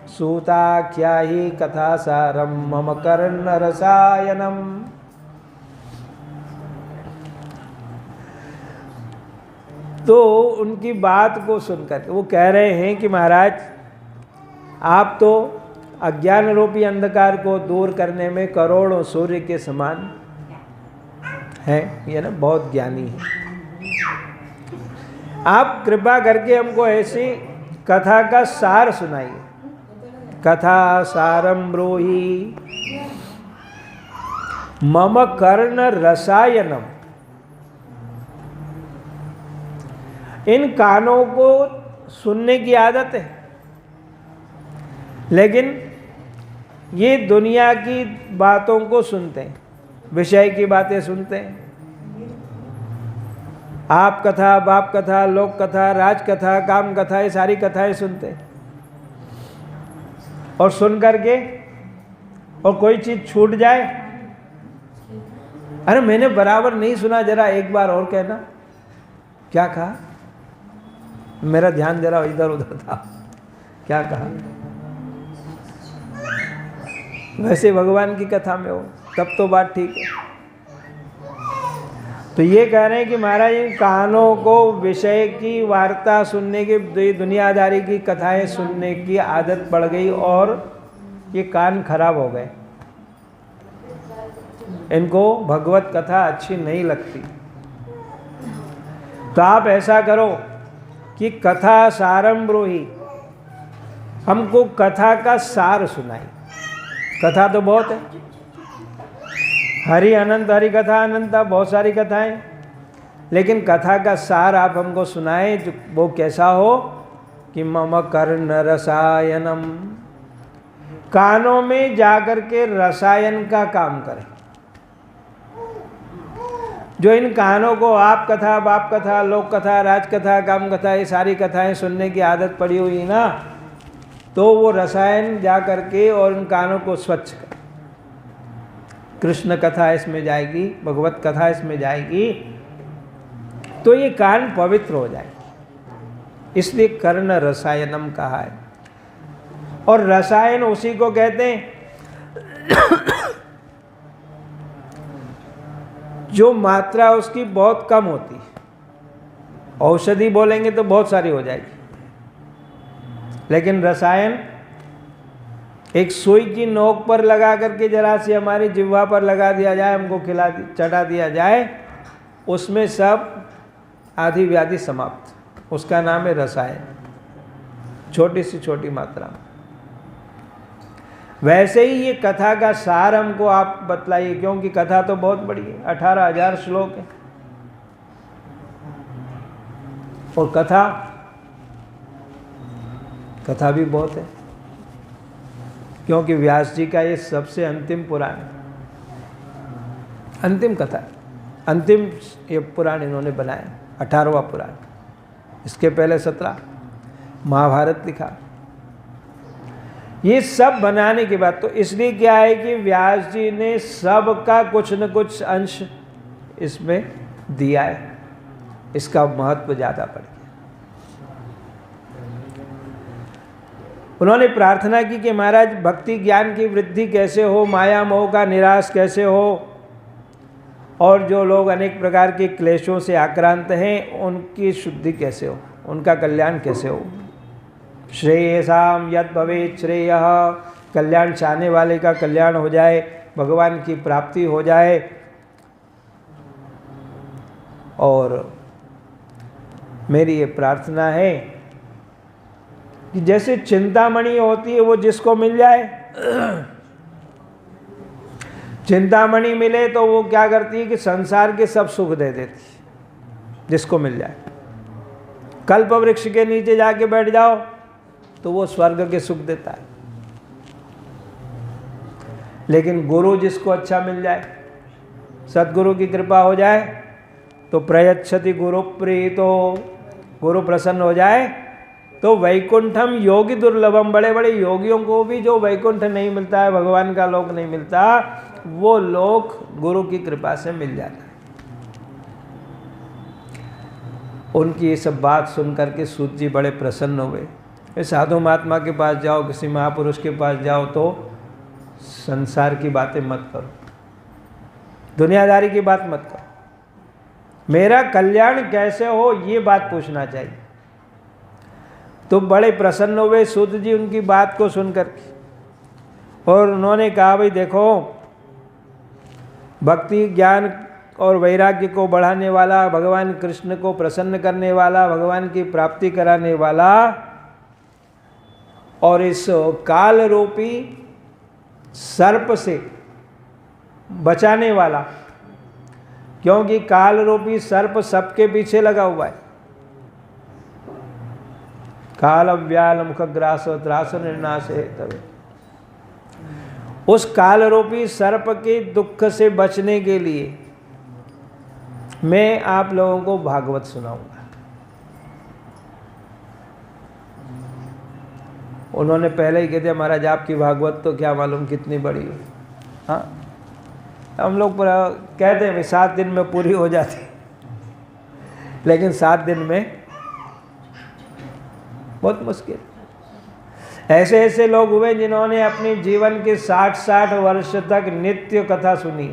सूताख्या ही कथा सारम मम कर्ण रसायनम। तो उनकी बात को सुनकर वो कह रहे हैं कि महाराज आप तो अज्ञान रूपी अंधकार को दूर करने में करोड़ों सूर्य के समान हैं, ये ना बहुत ज्ञानी है। आप कृपा करके हमको ऐसी कथा का सार सुनाइए। कथा सारम ब्रूहि मम कर्ण रसायनम। इन कानों को सुनने की आदत है, लेकिन ये दुनिया की बातों को सुनते हैं, विषय की बातें सुनते हैं। आप कथा, बाप कथा, लोक कथा, राज कथा, काम कथा, ये सारी कथाएं सुनते हैं। और सुन करके और कोई चीज छूट जाए, अरे मैंने बराबर नहीं सुना, जरा एक बार और कहना। क्या कहा? मेरा ध्यान जरा इधर उधर था, क्या कहा? वैसे भगवान की कथा में हो तब तो बात ठीक है। तो ये कह रहे हैं कि महाराज इन कानों को विषय की वार्ता सुनने की, दुनियादारी की कथाएं सुनने की आदत पड़ गई और ये कान खराब हो गए। इनको भगवत कथा अच्छी नहीं लगती। तो आप ऐसा करो कि कथा सारम ब्रूहि, हमको कथा का सार सुनाई। कथा तो बहुत है, हरि अनंत, हरि कथा अनंत, बहुत सारी कथाएं, लेकिन कथा का सार आप हमको सुनाए जो वो कैसा हो कि मम कर्ण रसायनम, कानों में जाकर के रसायन का काम करे। जो इन कानों को आप कथा, बाप कथा, लोक कथा, राज कथा, काम कथा, ये सारी कथाएं सुनने की आदत पड़ी हुई ना, तो वो रसायन जा करके और इन कानों को स्वच्छ कर। कृष्ण कथा इसमें जाएगी, भगवत कथा इसमें जाएगी, तो ये कान पवित्र हो जाएगी। इसलिए कर्ण रसायनम कहा है। और रसायन उसी को कहते हैं जो मात्रा उसकी बहुत कम होती है। औषधि बोलेंगे तो बहुत सारी हो जाएगी, लेकिन रसायन एक सुई की नोक पर लगा करके जरा सी हमारी जिह्वा पर लगा दिया जाए, हमको खिला चटा दिया जाए, उसमें सब आधी व्याधि समाप्त। उसका नाम है रसायन, छोटी से छोटी मात्रा में। वैसे ही ये कथा का सार हमको आप बतलाइए, क्योंकि कथा तो बहुत बड़ी है, 18,000 श्लोक है। और कथा भी बहुत है, क्योंकि व्यास जी का ये सबसे अंतिम पुराण है, अंतिम कथा, अंतिम ये पुराण इन्होंने बनाया, 18वां पुराण। इसके पहले 17 महाभारत लिखा। ये सब बनाने के बाद तो इसलिए क्या है कि व्यास जी ने सबका कुछ न कुछ अंश इसमें दिया है, इसका महत्व ज़्यादा पड़ गया। उन्होंने प्रार्थना की कि महाराज भक्ति ज्ञान की वृद्धि कैसे हो, माया मोह का निराश कैसे हो, और जो लोग अनेक प्रकार के क्लेशों से आक्रांत हैं उनकी शुद्धि कैसे हो, उनका कल्याण कैसे हो। श्रेयसाम यद भवेत् श्रेयः, कल्याण चाहने वाले का कल्याण हो जाए, भगवान की प्राप्ति हो जाए। और मेरी ये प्रार्थना है कि जैसे चिंतामणि होती है वो जिसको मिल जाए, चिंतामणि मिले तो वो क्या करती है कि संसार के सब सुख दे देती है जिसको मिल जाए। कल्प वृक्ष के नीचे जाके बैठ जाओ तो वो स्वर्ग के सुख देता है। लेकिन गुरु जिसको अच्छा मिल जाए, सद्गुरु की कृपा हो जाए तो प्रयच्छति गुरु प्रीतो, गुरु प्रसन्न हो जाए तो वैकुंठम योगी दुर्लभम, बड़े बड़े योगियों को भी जो वैकुंठ नहीं मिलता है, भगवान का लोक नहीं मिलता, वो लोक गुरु की कृपा से मिल जाता है। उनकी ये सब बात सुन करके सूत जी बड़े प्रसन्न हुए। साधु महात्मा के पास जाओ, किसी महापुरुष के पास जाओ तो संसार की बातें मत करो, दुनियादारी की बात मत करो, मेरा कल्याण कैसे हो ये बात पूछना चाहिए। तो बड़े प्रसन्न हुए सूत जी उनकी बात को सुनकर के, और उन्होंने कहा भाई देखो, भक्ति ज्ञान और वैराग्य को बढ़ाने वाला, भगवान कृष्ण को प्रसन्न करने वाला, भगवान की प्राप्ति कराने वाला और इस काल रूपी सर्प से बचाने वाला, क्योंकि काल रूपी सर्प सबके पीछे लगा हुआ है। काल व्याल मुखग्रास त्रास निर्नाश है तब, उस काल रूपी सर्प के दुख से बचने के लिए मैं आप लोगों को भागवत सुनाऊंगा। उन्होंने पहले ही कह दिया महाराज आपकी भागवत तो क्या मालूम कितनी बड़ी है। हाँ, हम लोग कहते हैं 7 दिन में पूरी हो जाती, लेकिन 7 दिन में बहुत मुश्किल। ऐसे ऐसे लोग हुए जिन्होंने अपने जीवन के 60-60 वर्ष तक नित्य कथा सुनी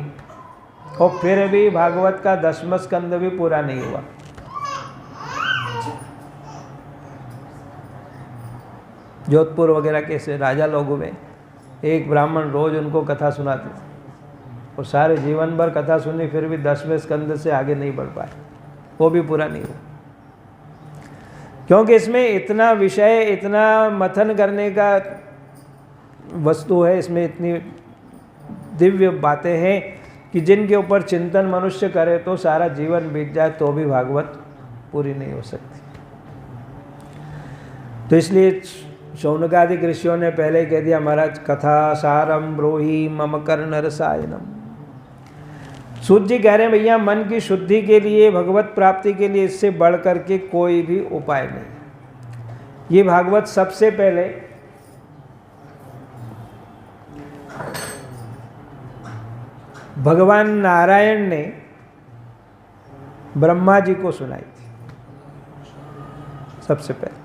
और फिर भी भागवत का 10वां स्कंद भी पूरा नहीं हुआ। जोधपुर वगैरह के ऐसे राजा लोग हुए, एक ब्राह्मण रोज उनको कथा सुनाते थे और सारे जीवन भर कथा सुनी, फिर भी 10वें स्कंद से आगे नहीं बढ़ पाए, वो भी पूरा नहीं हुआ। क्योंकि इसमें इतना विषय, इतना मथन करने का वस्तु है, इसमें इतनी दिव्य बातें हैं कि जिनके ऊपर चिंतन मनुष्य करे तो सारा जीवन बीत जाए तो भी भागवत पूरी नहीं हो सकती। तो इसलिए शौनकादि ऋषियों ने पहले ही कह दिया महाराज कथा सारम ब्रूहि मम कर्ण रसायनम। सूत जी कह रहे हैं भैया मन की शुद्धि के लिए, भगवत प्राप्ति के लिए इससे बढ़ कर के कोई भी उपाय नहीं। ये भागवत सबसे पहले भगवान नारायण ने ब्रह्मा जी को सुनाई थी। सबसे पहले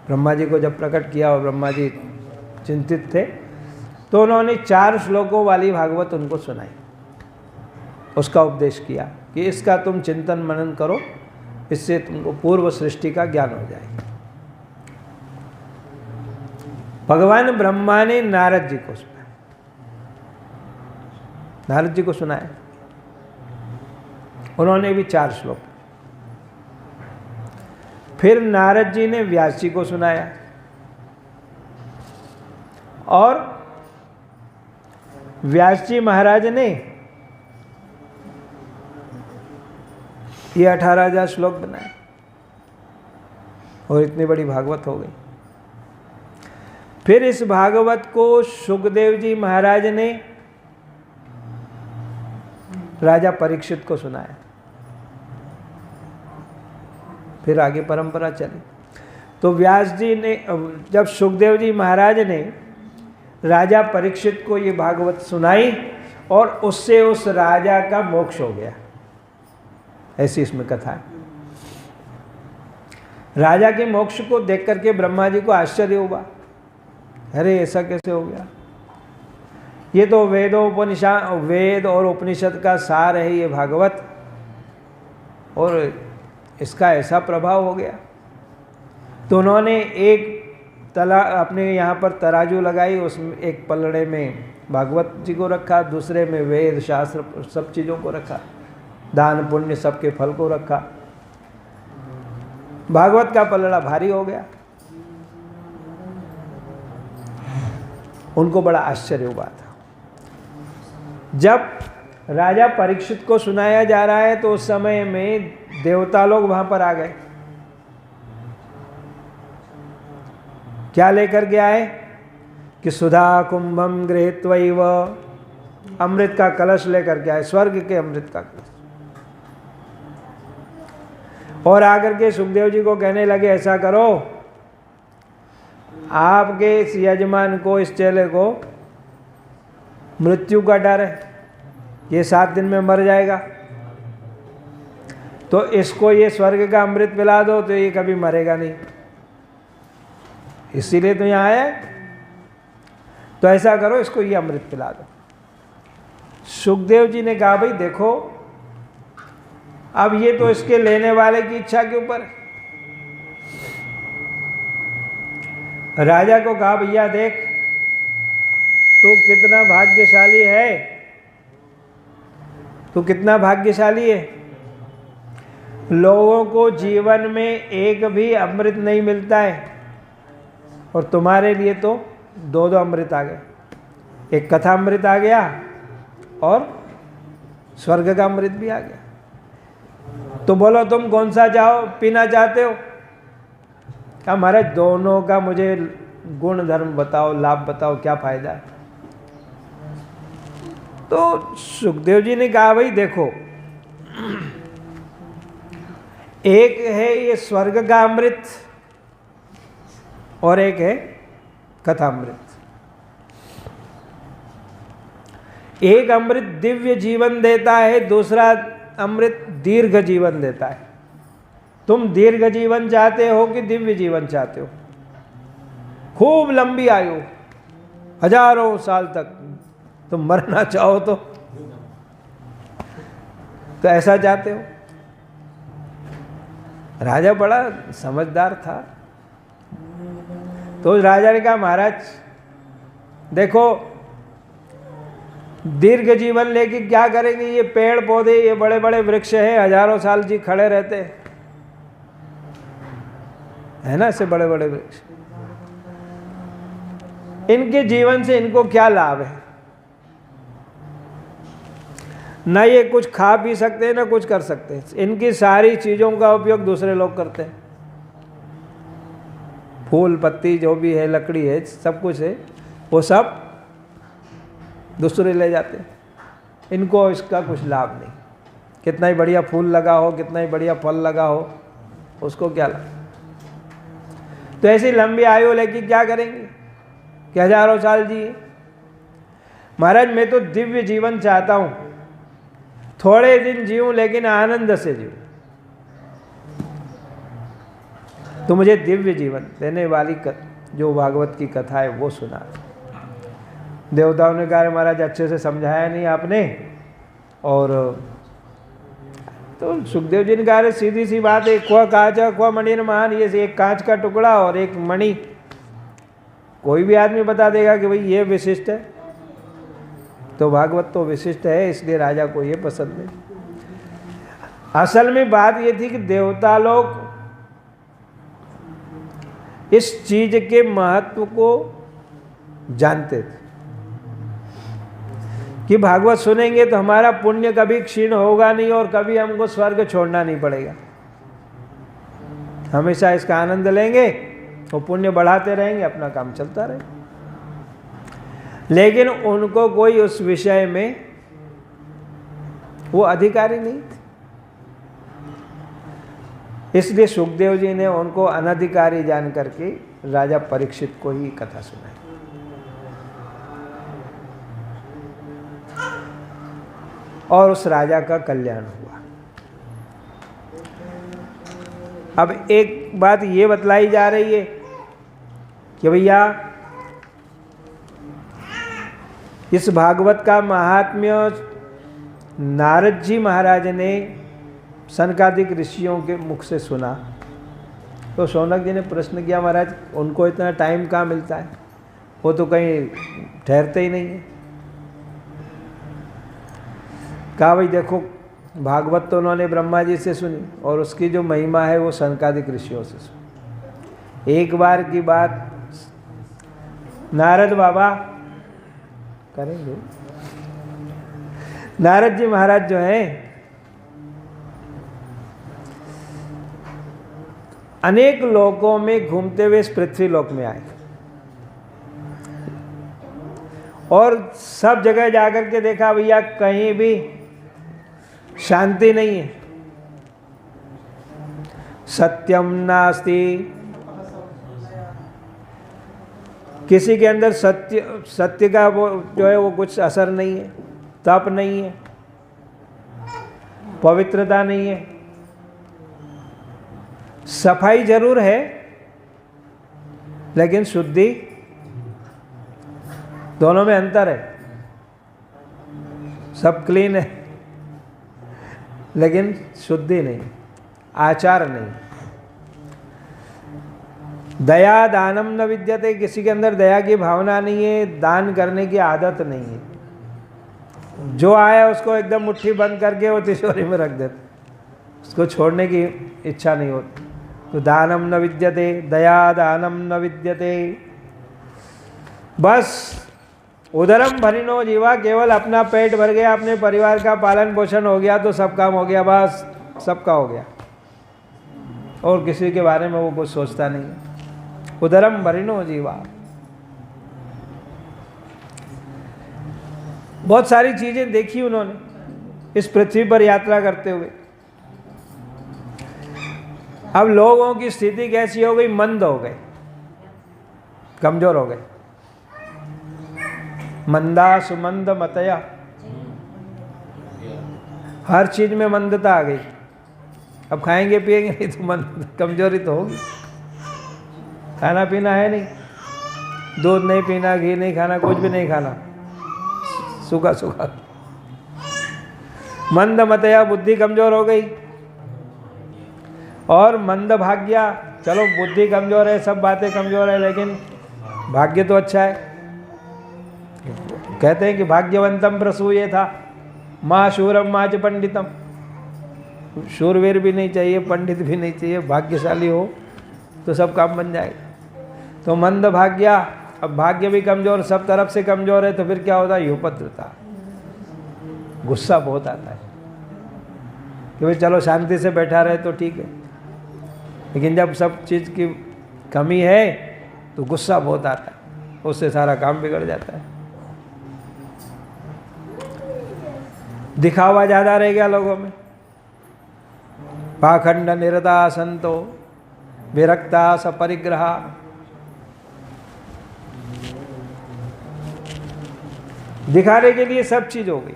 ब्रह्मा जी को जब प्रकट किया और ब्रह्मा जी चिंतित थे तो उन्होंने 4 श्लोकों वाली भागवत उनको सुनाई, उसका उपदेश किया कि इसका तुम चिंतन मनन करो, इससे तुमको पूर्व सृष्टि का ज्ञान हो जाएगा। भगवान ब्रह्मा ने नारद जी को सुनाया, नारद जी को सुनाया, उन्होंने भी 4 श्लोक। फिर नारद जी ने व्यास जी को सुनाया और व्यास जी महाराज ने ये 18,000 श्लोक बनाए और इतनी बड़ी भागवत हो गई। फिर इस भागवत को सुखदेव जी महाराज ने राजा परीक्षित को सुनाया। फिर आगे परंपरा चली तो व्यास जी ने, जब सुखदेव जी महाराज ने राजा परीक्षित को ये भागवत सुनाई और उससे उस राजा का मोक्ष हो गया, ऐसी इसमें कथा है। राजा के मोक्ष को देख करके ब्रह्मा जी को आश्चर्य हुआ, अरे ऐसा कैसे हो गया, ये तो वेद और उपनिषद का सार है ये भागवत, और इसका ऐसा प्रभाव हो गया। तो उन्होंने एक अपने यहाँ पर तराजू लगाई, उसमें एक पलड़े में भागवत जी को रखा, दूसरे में वेद शास्त्र सब चीज़ों को रखा दान पुण्य सबके फल को रखा। भागवत का पलड़ा भारी हो गया। उनको बड़ा आश्चर्य हुआ था। जब राजा परीक्षित को सुनाया जा रहा है तो उस समय में देवता लोग वहां पर आ गए। क्या लेकर के आए कि सुधा कुंभम गृहीत्वैव, अमृत का कलश लेकर के आए, स्वर्ग के अमृत का कलश। और आकर के सुखदेव जी को कहने लगे ऐसा करो, आपके इस यजमान को, इस चेले को मृत्यु का डर है, ये 7 दिन में मर जाएगा, तो इसको ये स्वर्ग का अमृत पिला दो तो ये कभी मरेगा नहीं, इसीलिए तो यहाँ आया है। तो ऐसा करो, इसको ये अमृत पिला दो। सुखदेव जी ने कहा भाई देखो, अब ये तो इसके लेने वाले की इच्छा के ऊपर। राजा को कहा भैया देख, तू कितना भाग्यशाली है, तू कितना भाग्यशाली है। लोगों को जीवन में एक भी अमृत नहीं मिलता है और तुम्हारे लिए तो 2 अमृत आ गए। एक कथा अमृत आ गया और स्वर्ग का अमृत भी आ गया। तो बोलो तुम कौन सा पीना चाहते हो? क्या महाराज दोनों का मुझे गुण धर्म बताओ, लाभ बताओ, क्या फायदा है। तो सुखदेव जी ने कहा भाई देखो, एक है ये स्वर्ग का अमृत और एक है कथा अमृत। एक अमृत दिव्य जीवन देता है, दूसरा अमृत दीर्घ जीवन देता है। तुम दीर्घ जीवन चाहते हो कि दिव्य जीवन चाहते हो? खूब लंबी आयु, हजारों साल तक तुम मरना चाहो तो ऐसा चाहते हो? राजा बड़ा समझदार था। तो राजा ने कहा महाराज देखो, दीर्घ जीवन लेके क्या करेंगे? ये पेड़ पौधे, ये बड़े बड़े वृक्ष है, हजारों साल जी खड़े रहते है ना, ऐसे बड़े बड़े वृक्ष, इनके जीवन से इनको क्या लाभ है? ना ये कुछ खा पी सकते हैं, ना कुछ कर सकते हैं। इनकी सारी चीजों का उपयोग दूसरे लोग करते हैं। फूल पत्ती जो भी है, लकड़ी है, सब कुछ है, वो सब दूसरे ले जाते हैं। इनको इसका कुछ लाभ नहीं। कितना ही बढ़िया फूल लगा हो, कितना ही बढ़िया फल लगा हो, उसको क्या लाभ? तो ऐसी लंबी आयु लेके क्या करेंगे कि हजारों साल जिए? महाराज मैं तो दिव्य जीवन चाहता हूं, थोड़े दिन जीऊं लेकिन आनंद से जीऊं। तो मुझे दिव्य जीवन देने वाली जो भागवत की कथा है वो सुना। देवताओं ने कहा महाराज अच्छे से समझाया नहीं आपने। और तो सुखदेव जी ने कहा सीधी सी बात है, क्व कांच क्व मणि महान, ये एक कांच का टुकड़ा और एक मणि, कोई भी आदमी बता देगा कि भाई ये विशिष्ट है। तो भागवत तो विशिष्ट है, इसलिए राजा को ये पसंद है। असल में बात ये थी कि देवता लोग इस चीज के महत्व को जानते थे कि भागवत सुनेंगे तो हमारा पुण्य कभी क्षीण होगा नहीं और कभी हमको स्वर्ग छोड़ना नहीं पड़ेगा। हमेशा इसका आनंद लेंगे, वो पुण्य बढ़ाते रहेंगे, अपना काम चलता रहे। लेकिन उनको कोई उस विषय में वो अधिकारी नहीं थे, इसलिए सुखदेव जी ने उनको अनधिकारी जान करके राजा परीक्षित को ही कथा सुनाई। और उस राजा का कल्याण हुआ। अब एक बात ये बतलाई जा रही है कि भैया इस भागवत का महात्म्य नारद जी महाराज ने सनकादिक ऋषियों के मुख से सुना। तो शौनक जी ने प्रश्न किया महाराज उनको इतना टाइम कहाँ मिलता है, वो तो कहीं ठहरते ही नहीं है। कहा भाई देखो भागवत तो उन्होंने ब्रह्मा जी से सुनी और उसकी जो महिमा है वो सनकादिक ऋषियों से सुनी। एक बार की बात, नारद बाबा करेंगे, नारद जी महाराज जो हैं अनेक लोकों में घूमते हुए इस पृथ्वी लोक में आए और सब जगह जाकर के देखा भैया कहीं भी शांति नहीं है, सत्यम नास्ति, किसी के अंदर सत्य का वो जो है वो कुछ असर नहीं है, तप नहीं है, पवित्रता नहीं है, सफाई जरूर है लेकिन शुद्धि, दोनों में अंतर है। सब क्लीन है लेकिन शुद्धि नहीं, आचार नहीं। दया दानम न विद्यते, किसी के अंदर दया की भावना नहीं है, दान करने की आदत नहीं है। जो आया उसको एकदम मुट्ठी बंद करके वो तिजोरी में रख देते, उसको छोड़ने की इच्छा नहीं होती। तो दानम न विद्यते, दया दानम न विद्यते। बस उदरम भरिनो जीवा, केवल अपना पेट भर गया, अपने परिवार का पालन पोषण हो गया तो सब काम हो गया, बस सबका हो गया और किसी के बारे में वो कुछ सोचता नहीं है। उदरम भरिनो जीवा। बहुत सारी चीजें देखी उन्होंने इस पृथ्वी पर यात्रा करते हुए। अब लोगों की स्थिति कैसी हो गई, मंद हो गए, कमजोर हो गए। मंदा सुमंद मतया, हर चीज में मंदता आ गई। अब खाएंगे पिएंगे नहीं तो मंद, कमजोरी तो होगी। खाना पीना है नहीं, दूध नहीं पीना, घी नहीं खाना, कुछ भी नहीं खाना, सूखा सूखा। मंद मतया, बुद्धि कमजोर हो गई। और मंद भाग्या, चलो बुद्धि कमजोर है, सब बातें कमजोर है लेकिन भाग्य तो अच्छा है। कहते हैं कि भाग्यवंतम प्रसूये था माँ शूरम माँ च पंडितम। शूरवीर भी नहीं चाहिए, पंडित भी नहीं चाहिए, भाग्यशाली हो तो सब काम बन जाएगा। तो मंद भाग्या, अब भाग्य भी कमजोर, सब तरफ से कमजोर है तो फिर क्या होता है, युपद्रता, गुस्सा बहुत आता है कि भाई चलो शांति से बैठा रहे तो ठीक है, लेकिन जब सब चीज़ की कमी है तो गुस्सा बहुत आता है, उससे सारा काम बिगड़ जाता है। दिखावा ज़्यादा रह गया लोगों में। पाखंड निरता संतो विरक्ता सपरिग्रहा। दिखाने के लिए सब चीज हो गई,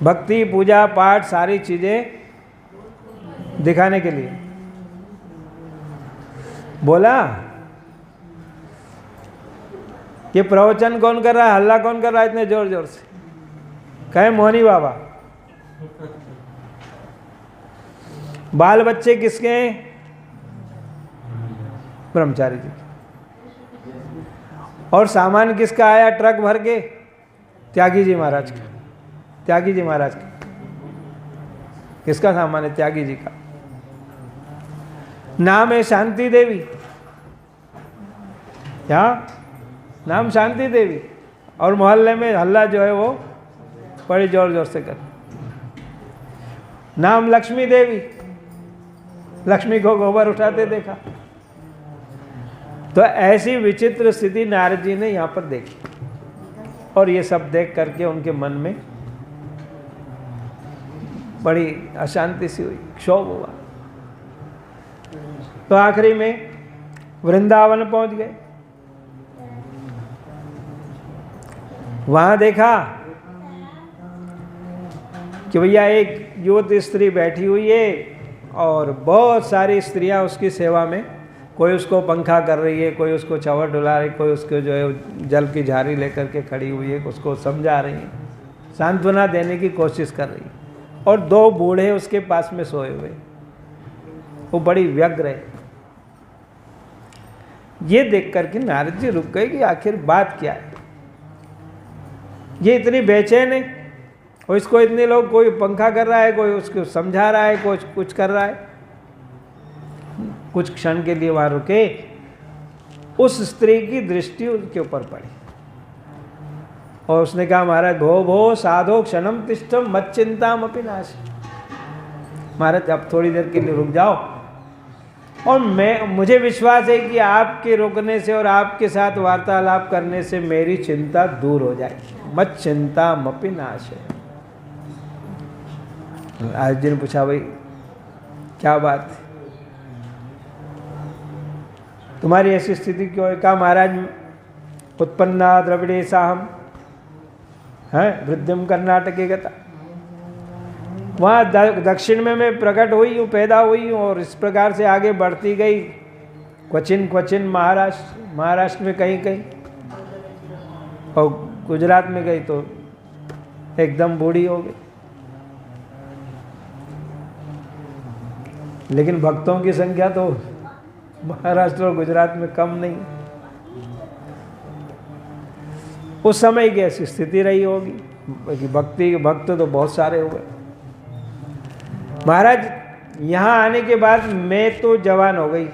भक्ति पूजा पाठ सारी चीजें दिखाने के लिए। बोला ये प्रवचन कौन कर रहा है, हल्ला कौन कर रहा है इतने जोर जोर से? कहे मोहनी बाबा। बाल बच्चे किसके हैं? ब्रह्मचारी जी। और सामान किसका आया ट्रक भर के? त्यागी जी महाराज का। त्यागी जी महाराज का। किसका सामान है? त्यागी जी का। नाम है शांति देवी। क्या नाम? शांति देवी। और मोहल्ले में हल्ला जो है वो बड़ी जोर जोर से कर। नाम लक्ष्मी देवी। लक्ष्मी को गोबर उठाते देखा। तो ऐसी विचित्र स्थिति नारद जी ने यहाँ पर देखी और ये सब देख करके उनके मन में बड़ी अशांति सी हुई, क्षोभ हुआ। तो आखिरी में वृंदावन पहुंच गए। वहां देखा कि भैया एक युवती स्त्री बैठी हुई है और बहुत सारी स्त्रियां उसकी सेवा में, कोई उसको पंखा कर रही है, कोई उसको चवर डुला रही, कोई उसको जो है जल की झारी लेकर के खड़ी हुई है, उसको समझा रही है, सांत्वना देने की कोशिश कर रही है। और दो बूढ़े उसके पास में सोए हुए, वो बड़ी व्यग्र है। ये देख करके नारद जी रुक गए कि आखिर बात क्या है, ये इतनी बेचैन है, और इसको इतने लोग, कोई पंखा कर रहा है, कोई उसको समझा रहा है, कोई कुछ कर रहा है। कुछ क्षण के लिए वहाँ रुके, उस स्त्री की दृष्टि उनके ऊपर पड़ी और उसने कहा, महाराज भो भो साधो क्षणम तिष्ठम मत चिंताम अपि नाश। महाराज अब थोड़ी देर के लिए रुक जाओ, और मुझे विश्वास है कि आपके रुकने से और आपके साथ वार्तालाप करने से मेरी चिंता दूर हो जाएगी। मत चिंताम अपि नाश। आज जी ने पूछा, भाई क्या बात है, तुम्हारी ऐसी स्थिति क्यों है? कहा, महाराज उत्पन्ना द्रविड़े साहम है वृद्धिम कर्नाटके गता। वहाँ दक्षिण में मैं प्रकट हुई हूँ, पैदा हुई हूँ, और इस प्रकार से आगे बढ़ती गई। क्वचिन क्वचिन महाराष्ट्र में कहीं कहीं, और गुजरात में गई तो एकदम बूढ़ी हो गई। लेकिन भक्तों की संख्या तो महाराष्ट्र और गुजरात में कम नहीं। उस समय की ऐसी स्थिति रही होगी कि भक्त तो बहुत सारे हुए। महाराज यहाँ आने के बाद मैं तो जवान हो गई।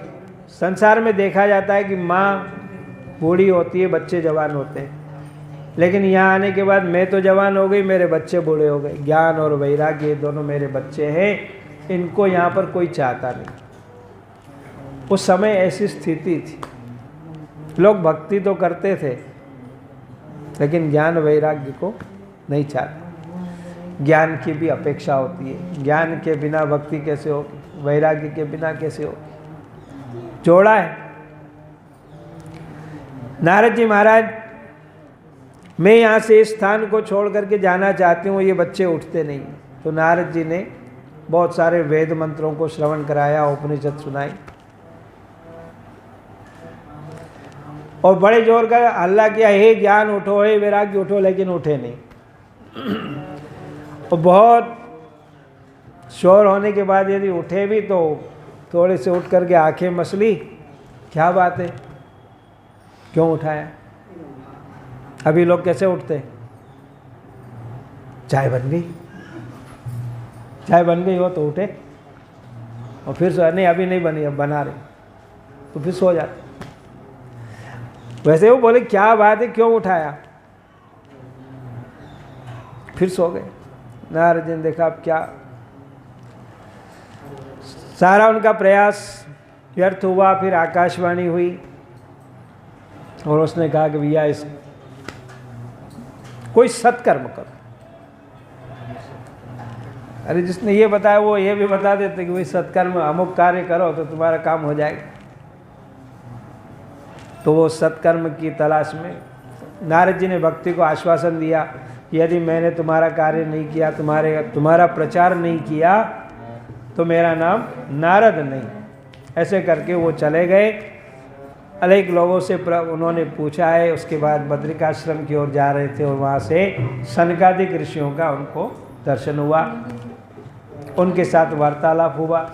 संसार में देखा जाता है कि माँ बूढ़ी होती है, बच्चे जवान होते हैं, लेकिन यहाँ आने के बाद मैं तो जवान हो गई, मेरे बच्चे बूढ़े हो गए। ज्ञान और वैराग्य दोनों मेरे बच्चे हैं, इनको यहाँ पर कोई चाहता नहीं। उस समय ऐसी स्थिति थी, लोग भक्ति तो करते थे लेकिन ज्ञान वैराग्य को नहीं चाहते। ज्ञान की भी अपेक्षा होती है, ज्ञान के बिना भक्ति कैसे होगी, वैराग्य के बिना कैसे होगी, जोड़ा है। नारद जी महाराज, मैं यहाँ से इस स्थान को छोड़ करके जाना चाहती हूँ, ये बच्चे उठते नहीं। तो नारद जी ने बहुत सारे वेद मंत्रों को श्रवण कराया, उपनिषद सुनाई, और बड़े जोर का हल्ला किया, हे ज्ञान उठो, हे वैराग्य उठो, लेकिन उठे नहीं। और बहुत शोर होने के बाद यदि उठे भी तो थोड़े से उठ करके आंखें मसली, क्या बात है, क्यों उठाया? अभी लोग कैसे उठते? चाय बन गई, चाय बन गई हो तो उठे, और फिर सो, नहीं अभी नहीं बनी, अब बना रहे, तो फिर सो जाते। वैसे वो बोले, क्या बात है, क्यों उठाया? फिर सो गए। नारद जी ने देखा अब क्या, सारा उनका प्रयास व्यर्थ हुआ। फिर आकाशवाणी हुई और उसने कहा कि भैया इस कोई सत्कर्म करो। अरे जिसने ये बताया वो ये भी बता देते कि भाई सत्कर्म, अमुक कार्य करो तो तुम्हारा काम हो जाएगा। तो वो सत्कर्म की तलाश में नारद जी ने भक्ति को आश्वासन दिया कि यदि मैंने तुम्हारा कार्य नहीं किया, तुम्हारा प्रचार नहीं किया, तो मेरा नाम नारद नहीं। ऐसे करके वो चले गए। अनेक लोगों से उन्होंने पूछा है। उसके बाद बद्रिकाश्रम की ओर जा रहे थे और वहाँ से सनकादिक ऋषियों का उनको दर्शन हुआ, उनके साथ वार्तालाप हुआ।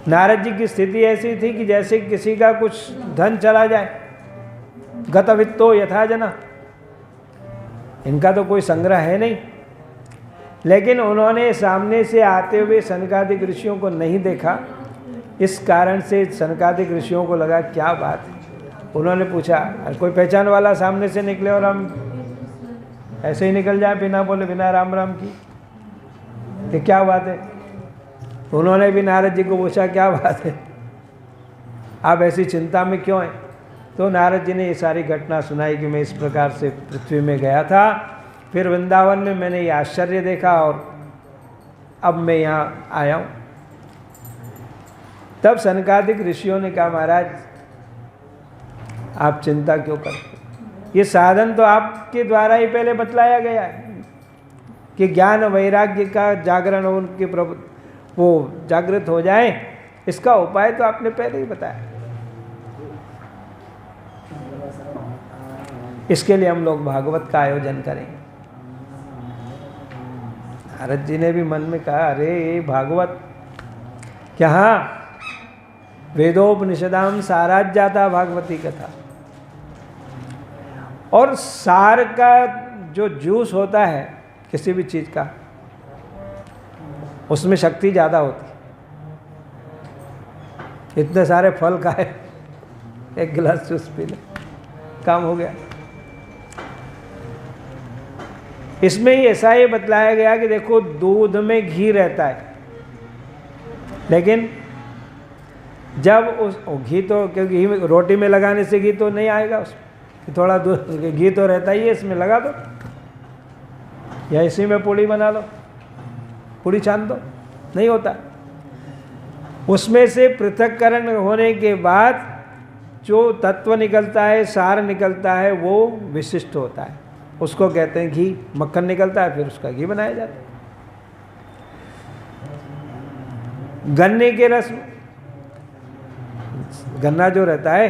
नारद जी की स्थिति ऐसी थी कि जैसे किसी का कुछ धन चला जाए, गतवित्तो यथा जना, इनका तो कोई संग्रह है नहीं, लेकिन उन्होंने सामने से आते हुए सनकादिक ऋषियों को नहीं देखा। इस कारण से सनकादिक ऋषियों को लगा क्या बात है। उन्होंने पूछा, कोई पहचान वाला सामने से निकले और हम ऐसे ही निकल जाए बिना बोले, बिना राम राम की, ये क्या बात है। उन्होंने भी नारद जी को पूछा, क्या बात है, आप ऐसी चिंता में क्यों हैं? तो नारद जी ने ये सारी घटना सुनाई कि मैं इस प्रकार से पृथ्वी में गया था, फिर वृंदावन में मैंने ये आश्चर्य देखा और अब मैं यहाँ आया हूँ। तब सनकादिक ऋषियों ने कहा, महाराज आप चिंता क्यों करते? ये साधन तो आपके द्वारा ही पहले बतलाया गया है कि ज्ञान वैराग्य का जागरण हो, उनके प्रभु वो जागृत हो जाए, इसका उपाय तो आपने पहले ही बताया। इसके लिए हम लोग भागवत का आयोजन करेंगे। नारद जी ने भी मन में कहा, अरे ये भागवत क्या, हाँ, वेदोपनिषदाम साराज जाता भागवती कथा। और सार का जो जूस होता है, किसी भी चीज़ का, उसमें शक्ति ज़्यादा होती है। इतने सारे फल खाए, एक गिलास जूस पी ले, काम हो गया। इसमें ही ऐसा ही बतलाया गया कि देखो दूध में घी रहता है, लेकिन जब उस घी तो, क्योंकि घी रोटी में लगाने से घी तो नहीं आएगा, उसमें थोड़ा दूध घी तो रहता ही है, इसमें लगा दो या इसी में पूड़ी बना लो, पूड़ी छान दो, नहीं होता। उसमें से पृथक्करण होने के बाद जो तत्व निकलता है, सार निकलता है, वो विशिष्ट होता है, उसको कहते हैं घी। मक्खन निकलता है, फिर उसका घी बनाया जाता है। गन्ने के रस, गन्ना जो रहता है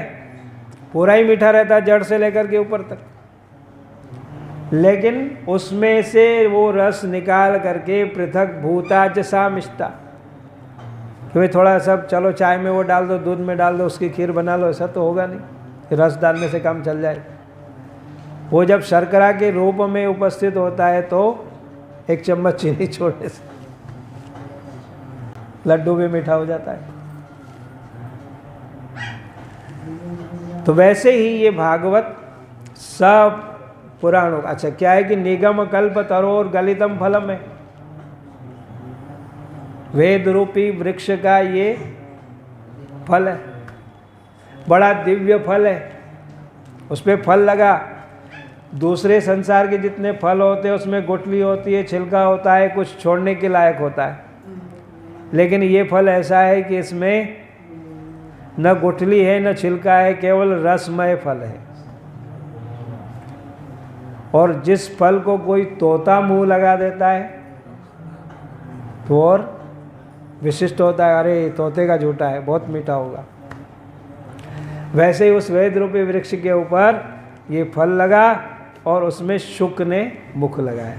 पूरा ही मीठा रहता है, जड़ से लेकर के ऊपर तक, लेकिन उसमें से वो रस निकाल करके पृथक भूता जसा मिष्टा, कि थोड़ा सब चलो चाय में वो डाल दो, दूध में डाल दो, उसकी खीर बना लो, ऐसा तो होगा नहीं कि रस डालने से काम चल जाए। वो जब शर्करा के रूप में उपस्थित होता है तो एक चम्मच चीनी छोड़ने से लड्डू भी मीठा हो जाता है। तो वैसे ही ये भागवत सब पुराणों, अच्छा क्या है कि निगम कल्प तरोर गलितम फलम है, वेद रूपी वृक्ष का ये फल है, बड़ा दिव्य फल है। उस पर फल लगा, दूसरे संसार के जितने फल होते हैं उसमें गुठली होती है, छिलका होता है, कुछ छोड़ने के लायक होता है, लेकिन ये फल ऐसा है कि इसमें न गुठली है न छिलका है, केवल रसमय फल है। और जिस फल को कोई तोता मुंह लगा देता है तो और विशिष्ट होता है, अरे तोते का झूठा है, बहुत मीठा होगा। वैसे ही उस वेद रूपी वृक्ष के ऊपर ये फल लगा और उसमें शुक ने मुख लगाया।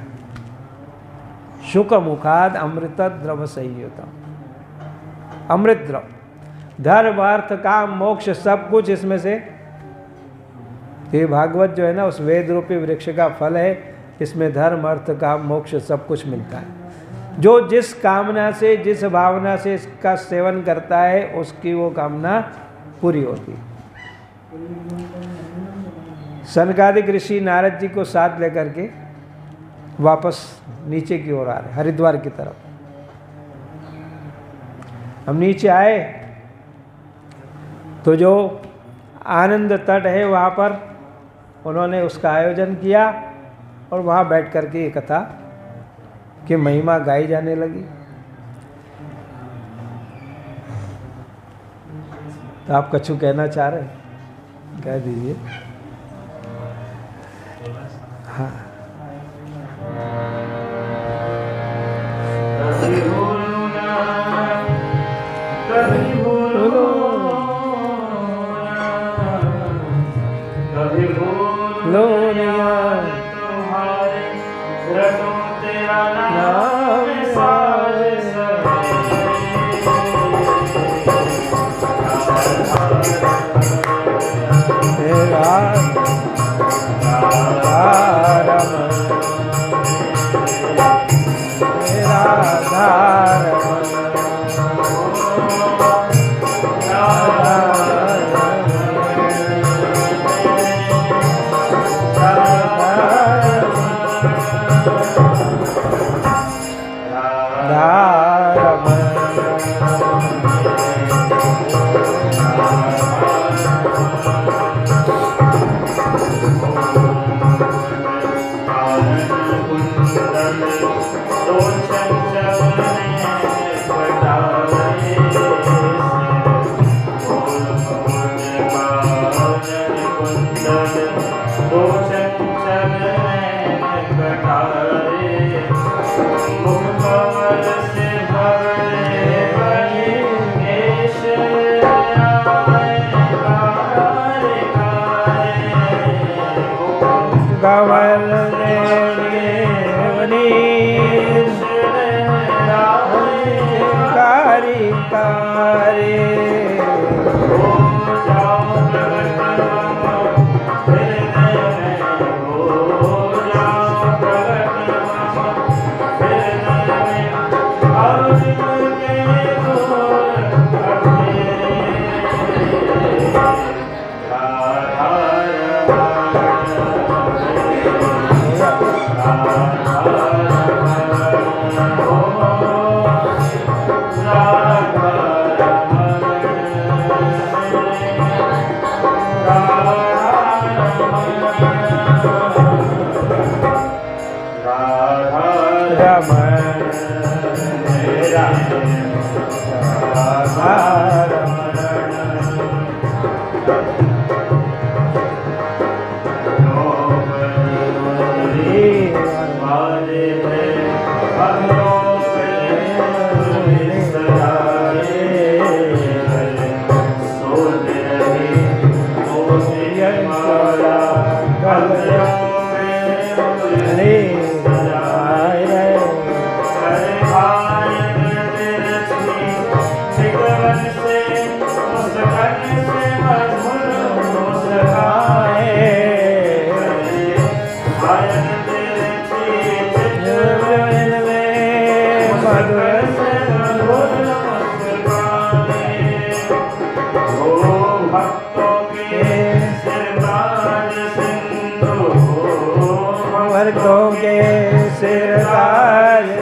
शुक मुखाद अमृत द्रव संयुतम, अमृत द्रव, धर्म अर्थ काम मोक्ष सब कुछ इसमें से। ये भागवत जो है ना, उस वेद रूपी वृक्ष का फल है, इसमें धर्म अर्थ काम मोक्ष सब कुछ मिलता है। जो जिस कामना से, जिस भावना से इसका सेवन करता है, उसकी वो कामना पूरी होती है। सनकादिक ऋषि नारद जी को साथ लेकर के वापस नीचे की ओर आ रहे, हरिद्वार की तरफ। हम नीचे आए तो जो आनंद तट है वहाँ पर उन्होंने उसका आयोजन किया और वहाँ बैठ कर के ये कथा की महिमा गाई जाने लगी। तो आप कछु कहना चाह रहे हैं, कह दीजिए। हाँ, के सिर ताज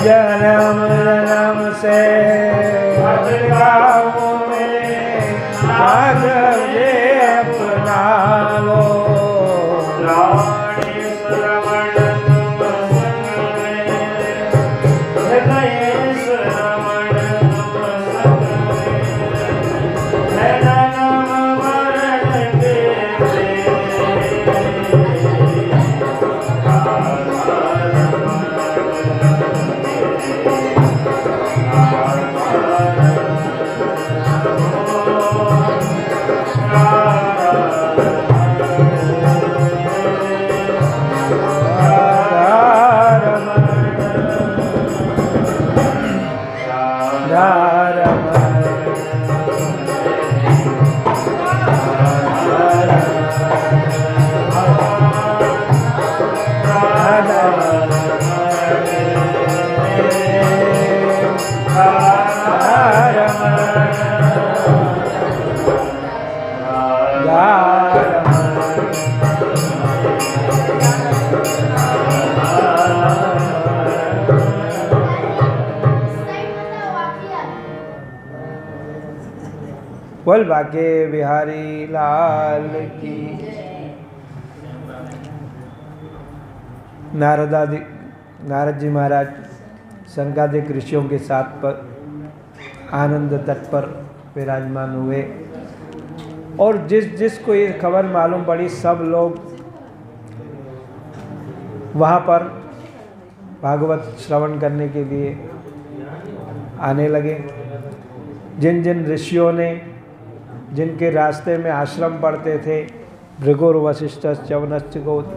जन्म जन्म से अपना लो बोल बाके बिहारी लाल की। नारद जी महाराज संगादिक ऋषियों के साथ पर आनंद तट पर विराजमान हुए और जिसको ये खबर मालूम पड़ी सब लोग वहाँ पर भागवत श्रवण करने के लिए आने लगे। जिन जिन ऋषियों ने जिनके रास्ते में आश्रम पढ़ते थे, भृगुर वशिष्ठ च्यवनश्च गोत्र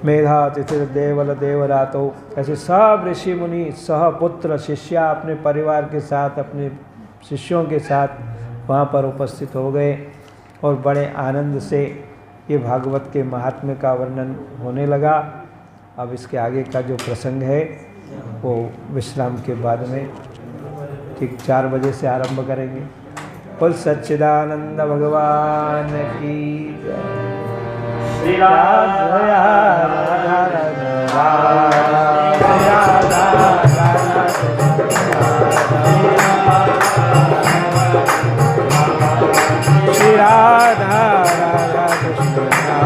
मेधा तिथिर देवल देवरातो, ऐसे सब ऋषि मुनि सहपुत्र शिष्या अपने परिवार के साथ अपने शिष्यों के साथ वहाँ पर उपस्थित हो गए और बड़े आनंद से ये भागवत के महात्म्य का वर्णन होने लगा। अब इसके आगे का जो प्रसंग है वो विश्राम के बाद में ठीक 4 बजे से आरंभ करेंगे। बोल सच्चिदानंद भगवान की जय। राधा राधा श्री राधा राधा हो गया